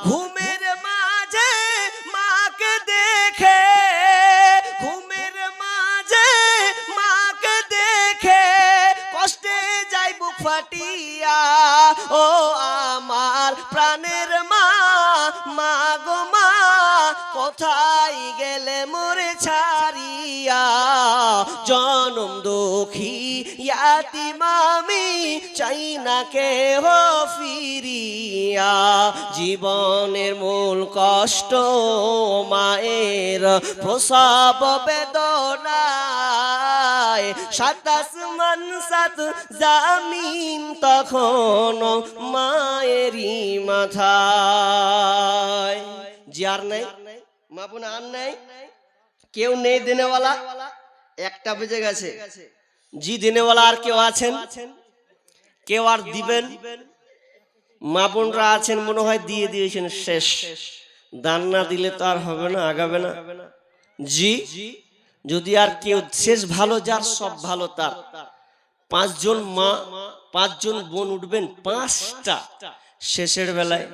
ঘুমের মাঝে মাকে দেখে, ঘুমের মাঝে মাকে দেখে কষ্টে যাই বুক ফাটিয়া। ও আমার প্রাণের মা, মা গো মা, কোথায় গেলে মোরে ছাড়িয়া, জনম দুঃখী ইয়াতিম আমি, চাই না কেহ ফিরিয়া। জীবনের মূল কষ্ট মায়ের প্রসব বেদনায়, সাত আসমান সাত জামিন তখন মায়েরই মাথায়। জি আর নাই মা বোন, আর নাই, কেউ নেই দেনেওয়ালা। একটা বেজে গেছে। জি দেনেওয়ালা আর কেউ আছেন? কেউ আর দিবেন? মা বোনরা আছেন মনে হয় দিয়ে দিয়েছেন, শেষ। দান না দিলে তো আর হবে না, আগাবে না। জি যদি আর কেউ শেষ ভালো যার, সব ভালো তার। 5 জন মা 5 জন বোন উঠবেন, 5টা শেষের বেলায়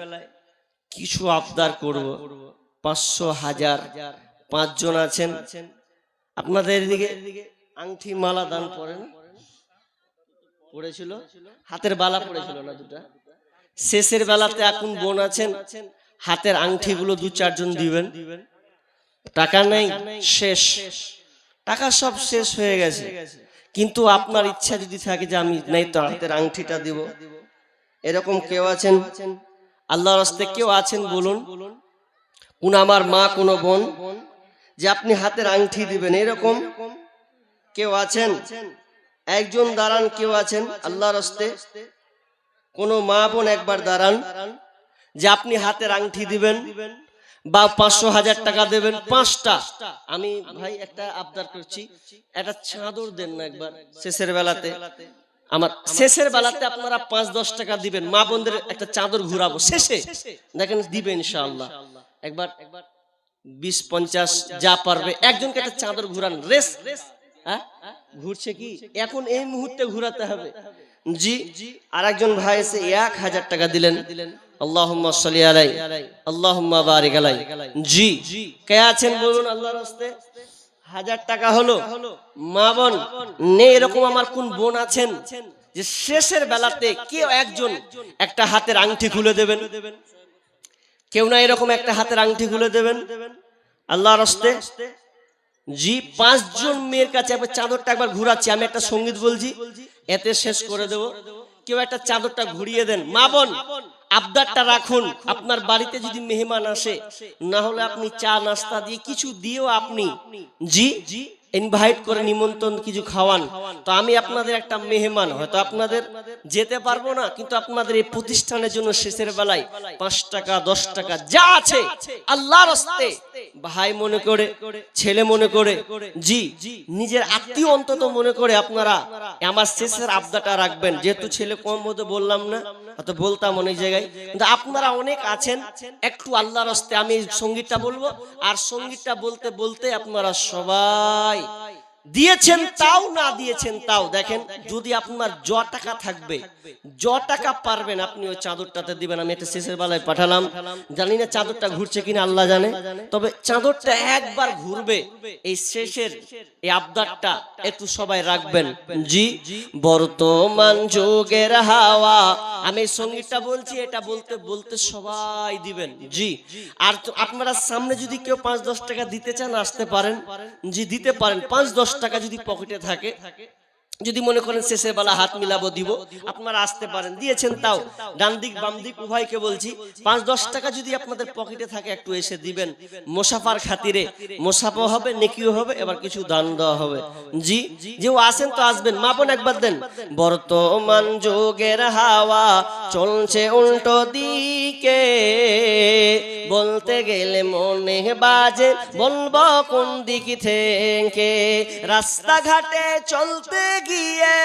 কিছু আবদার করব। 500 1000 5 জন আছেন। আপনাদের দিকে আংটি মালা দান করেন? পড়েছিল, হাতের বালা পড়েছিল না দুটা। শেষের বেলাতে এখন বোন আছেন, হাতের আংটিগুলো 2-4 জন দিবেন। টাকা নেই, শেষ, টাকা সব শেষ হয়ে গেছে। কিন্তু আপনার ইচ্ছা যদি থাকে যে আমি নাই তো হাতের আংটিটা দিব, এরকম কেউ আছেন? আল্লাহর রাস্তায় কেউ আছেন বলুন? কোন আমার মা, কোন বোন যে আপনি হাতের আংটি দিবেন, এরকম কেউ আছেন? একজন দাঁড়ান, কেউ আছেন আল্লাহর রাস্তায়? কোন মা বোন একবার দাঁড়ান যে আপনি হাতের আংটি দিবেন বা 500 1000 টাকা দেবেন। 5টা। আমি ভাই একটা আবদার করছি, একটা চাদর দেন না একবার শেষের বেলাতে। আমার শেষের বেলাতে আপনারা 5-10 টাকা দিবেন, মা বোনদের একটা চাদর ঘুরাবো শেষে, দেখেন দিবে ইনশাআল্লাহ। একবার 20-50 যা পারবে একজনকে একটা চাদর ঘুরান। রেস ঘুরছে কি এখন এই মুহূর্তে ঘুরাতে হবে। জি আর একজন ভাই এসে 1000 টাকা দিলেন। আল্লাহুম্মা সাল্লি আলাই, আল্লাহুম্মা বারিক আলাই। জি কে আছেন বলুন আল্লাহর রাস্তায়? 1000 টাকা হলো। মা বোন নেই এরকম আমার কোন বোন আছেন যে শেষের বেলাতে কেউ একজন একটা হাতের আংটি খুলে দেবেন? কেউ না এরকম একটা হাতের আংটি খুলে দেবেন আল্লাহর রাস্তায়? জি 5 জন মেয়ের কাছে একবার চাদরটা একবার ঘুরাচ্ছি, আমি একটা সঙ্গীত বলছি, এতে শেষ করে দেব। কেউ একটা চাদরটা ঘুরিয়ে দেন। মা বোন আবদারটা রাখুন, আপনার বাড়িতে যদি মেহমান আসে, না হলে আপনি চা নাস্তা দিয়ে কিছু দিয়েও আপনি জি ইনভাইট করে নিমন্ত্রণ কিছু খাওয়ান। তো আমি আপনাদের একটা মেহমান, হয়তো আপনাদের যেতে পারবো না, কিন্তু আপনাদের এই প্রতিষ্ঠানের জন্য শেষের বেলায় 5 টাকা 10 টাকা যা আছে আল্লাহর রাস্তায় ভাই মনে করে, ছেলে মনে করে, জি নিজের আত্মীয় অন্তত মনে করে আপনারা আমার শেষের আবদারটা রাখবেন। যেহেতু ছেলে কম বলতে বললাম না, হয়তো বলতাম অনেক জায়গায়, কিন্তু আপনারা অনেক আছেন। একটু আল্লাহর রাস্তায় আমি সঙ্গীতটা বলবো, আর সঙ্গীতটা বলতে বলতে আপনারা সবাই দিয়েছেন তাও, না দিয়েছেন তাও। দেখেন, যদি আপনার টাকা থাকবে, টাকা পারবেন আপনি ওই চাদরটাতে দিবেন। আমি একটা শেষের বেলায় পাঠালাম, জানি না চাদরটা ঘুরছে কিনা আল্লাহ জানে, তবে চাদরটা একবার ঘুরবে। এই শেষের এই আবদারটা একটু সবাই রাখবেন। জি, বর্তমান যুগের হাওয়া, আমি এই সঙ্গীতটা বলছি, এটা বলতে বলতে সবাই দিবেন। জি, আর আপনারা সামনে যদি কেউ 5-10 টাকা দিতে চান আসতে পারেন। জি, দিতে পারেন। 5-10 টাকা যদি পকেটে থাকে, যদি মনে করেন শেষের বেলা হাত মিলাবো দিব, আপনারা আসতে পারেন। দিয়েছেন তাও, ডান দিক বাম দিক উভয়কে বলছি, 5-10 টাকা যদি আপনাদের পকেটে থাকে একটু এসে দিবেন। মোসাফার খাতিরে, মোসাফা হবে, নেকিও হবে, এবার কিছু দান দেওয়া হবে। জি, যেও আসেন তো আসবেন। মা বোন একবার দেন। বর্তমান যুগের হাওয়া চলছে উল্টো দিকে, বলতে গেলে মনে বাজে বলবো কোন দিক থেকে। রাস্তাঘাটে চলতে গিয়ে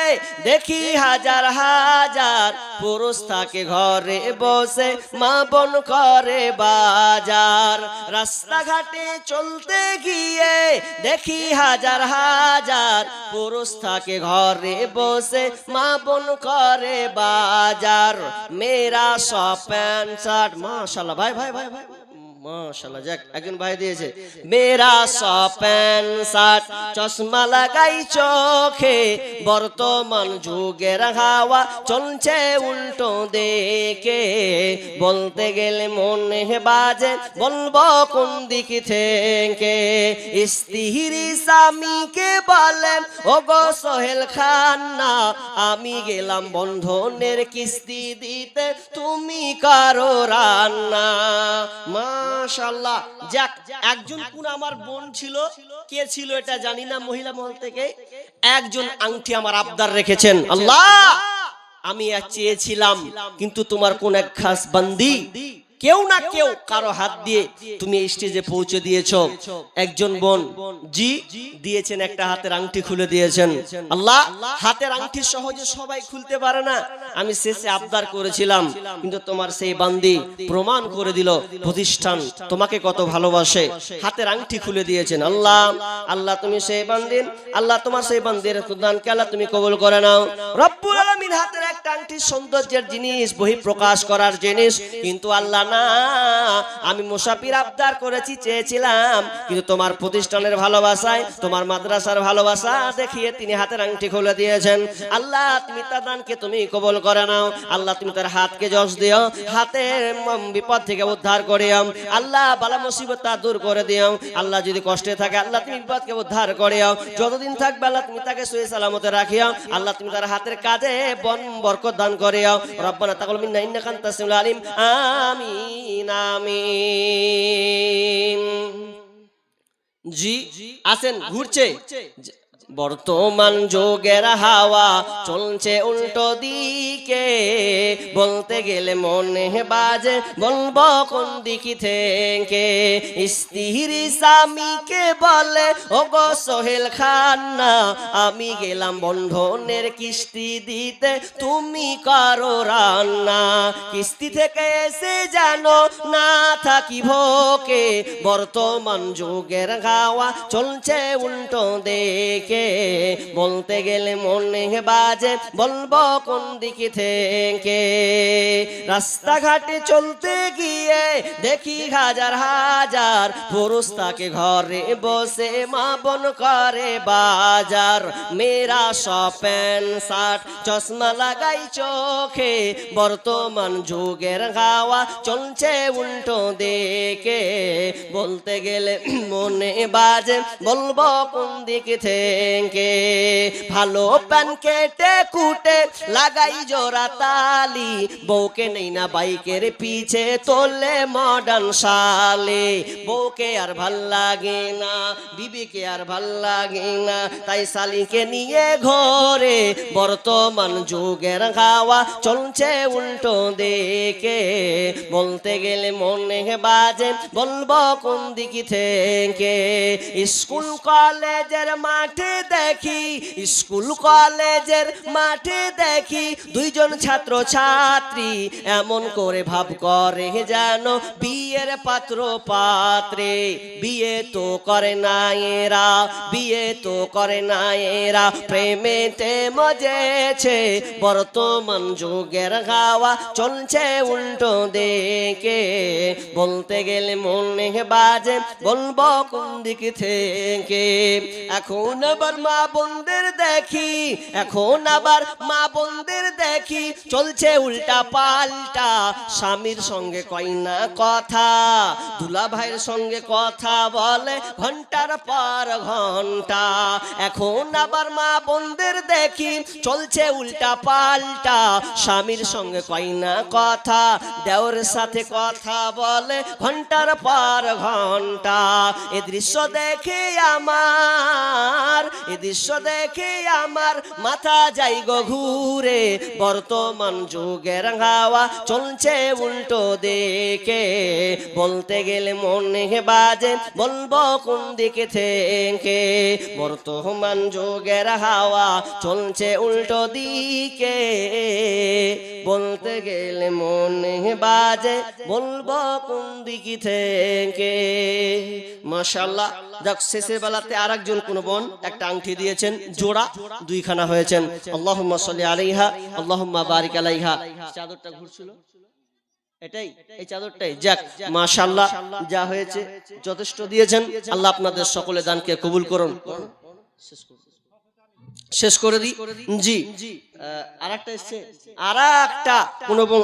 দেখি হাজার হাজার পুরুষ থাকে ঘরে বসে, মা বোন করে বাজার। রাস্তাঘাটে চলতে গিয়ে দেখি হাজার হাজার পুরুষ থাকে ঘরে বসে, মা বোন করে বাজার। মেরা সব প্যান্ট শার্ট, মাশাআল্লাহ, ভাই ভাই ভাই ভাই মাশাআল্লাহ, যাক একজন ভাই দিয়েছে। মেরা সব প্যান্ট শার্ট, চশমা লাগাই চোখে, বর্তমান যুগের হাওয়া চলছে উল্টো দিকে, বলতে গেলে মনে বাজে বলবো কোন দিক থেকে। স্ত্রী স্বামীকে বলে, ও গো সোহেল খান না, আমি গেলাম বন্ধনের কিস্তি দিতে, তুমি কারো রান্না। মাশাআল্লাহ, যাক একজন কোন আমার বোন ছিল, কে ছিল এটা জানি না, মহিলা মহল থেকে একজন আংটি আমার আবদার রেখেছেন। আল্লাহ, আমি চেয়েছিলাম, কিন্তু তোমার কোন এক খাস বান্দি কেউ না কেউ কারো হাত দিয়ে তুমি এই স্টেজে পৌঁছে দিয়েছো। একজন বোন জি দিয়েছেন, একটা হাতের আংটি খুলে দিয়েছেন। আল্লাহ, হাতের আংটি সহজে সবাই খুলতে পারে না। আমি শেষে আবদার করেছিলাম, কিন্তু তোমার সেই বান্দি প্রমাণ করে দিল প্রতিষ্ঠান তোমাকে কত ভালোবাসে, হাতের আংটি খুলে দিয়েছেন। আল্লাহ, আল্লাহ তুমি সেই বান্দির, আল্লাহ তোমার সেই বান্দির দানকে আল্লাহ তুমি কবুল করে নাও। রব্বুল আলামিন হাতের একটা আংটি সৌন্দর্যের জিনিস, বহিঃপ্রকাশ করার জিনিস, কিন্তু আল্লাহ না, আমি মুসাফির আবদার করেছি, চেয়েছিলাম, কিন্তু তোমার প্রতিষ্ঠানের ভালোবাসায়, তোমার মাদ্রাসার ভালোবাসা দেখিয়ে তিনি হাতের আংটি খুলে দিয়েছেন। আল্লাহ তুমি তার দানকে তুমি কবুল করে নাও। আল্লাহ তুমি তার হাতকে যশ দিও, হাতের বিপদ থেকে উদ্ধার করিও। আল্লাহ বালা মুসিবত দূর করে দিও। আল্লাহ যদি কষ্টে থাকে, আল্লাহ তুমি বিপদকে উদ্ধার করিও। যতদিন থাকবে আল্লাহ তুমি তাকে সহি সালামতে রাখিও। আল্লাহ তুমি তার হাতের কাজে বরকত দান করিও। রব্বানা তাকাব্বাল মিন্না ইন্নাকা আনতাস সামিউল আলিম। আমিন আমিন। জি, আসেন, ঘুরছে। বর্তমান যুগের হাওয়া চলছে উল্টো দিকে, বলতে গেলে মনে বাজে বলবো কোন দিক থেকে। স্ত্রী স্বামীকে বলে, ও গো সোহেল খান না, আমি গেলাম বন্ধনের কিস্তি দিতে, তুমি কারো রান্না। কিস্তি থেকে এসে জানো না থাকি ভোকে, বর্তমান যুগের হাওয়া চলছে উল্টো দিকে, বলতে গেলে মনে বাজে বলবো কোন দিক থেকে। রাস্তাঘাটে চলতে গিয়ে দেখি হাজার হাজার পুরুষ তাকে ঘরে বসে, মা বোন করে বাজার। মেরা সব প্যান্ট শার্ট, চশমা লাগাই চোখে, বর্তমান যুগের হাওয়া চলছে উল্টো দিকে, বলতে গেলে মনে বাজে বলবো কোন দিক থেকে। ভালো প্যান কেটে কুটে লাগাই জোড়া তালি, বউকে নেই না বাইকের পিছে তোলে মডার্ন শালে। বউকে আর ভাল লাগে না, বিবিকে আর ভাল লাগে না, তাই শালিকে নিয়ে ঘরে, বর্তমান যুগের হাওয়া চলছে উল্টো দিকে, বলতে গেলে মনে বাজে বলবো কোন দিক থেকে। স্কুল কলেজের মাঠে দেখি, স্কুল কলেজের মাঠে দেখি দুইজন ছাত্র ছাত্রী এমন করে ভাব করে যেন বিয়ের পাত্র পাত্রে। বিয়ে তো করে না এরা, বিয়ে তো করে না এরা, প্রেমেতে মজেছে। বর্তমান যুগের হাওয়া চলছে উল্টো দিকে, বলতে গেলে মনে বাজে বলবো কোন দিক থেকে। এখন আবার মা বোনদের দেখি, এখন আবার মা বোনদের দেখি চলছে উল্টা পাল্টা। স্বামীর সঙ্গে কয় না কথা, দুলা ভাইয়ের সঙ্গে কথা বলে ঘন্টার পর ঘন্টা। এখন আবার মা বোনদের দেখি চলছে উল্টা পাল্টা। স্বামীর সঙ্গে কয় না কথা, দেওরের সাথে কথা বলে ঘন্টার পর ঘন্টা। এ দৃশ্য দেখে আমার, এ দৃশ্য দেখে আমার মাথা যাই গো ঘুরে। বর্তমান যুগের হাওয়া চলছে উল্টো দিকে, বলতে গেলে মনে বাজে বলবো কোন দিকে থেকে। বর্তমান যুগের হাওয়া চলছে উল্টো দিকে, বলতে গেলে মনে বাজে বলবো কোন দিকে থেকে। মাশাআল্লাহ। যাক, শেষের বেলাতে আরেকজন কোন বোন একটা আংটি দিয়েছেন, জোড়া দুইখানা হয়েছেন। আল্লাহুম্মা সাল্লি আলাইহা আল্লাহুম্মা বারিক আলাইহা। চাদরটা ঘুরছিল এটাই, এই চাদরটাই। যাক মাশাআল্লাহ, যা হয়েছে যথেষ্ট দিয়েছেন। আল্লাহ আপনাদের সকলে দানকে কবুল করুন। শেষ করে দিই জি। আরেকটা এসছে, আরেকটা কোন বোন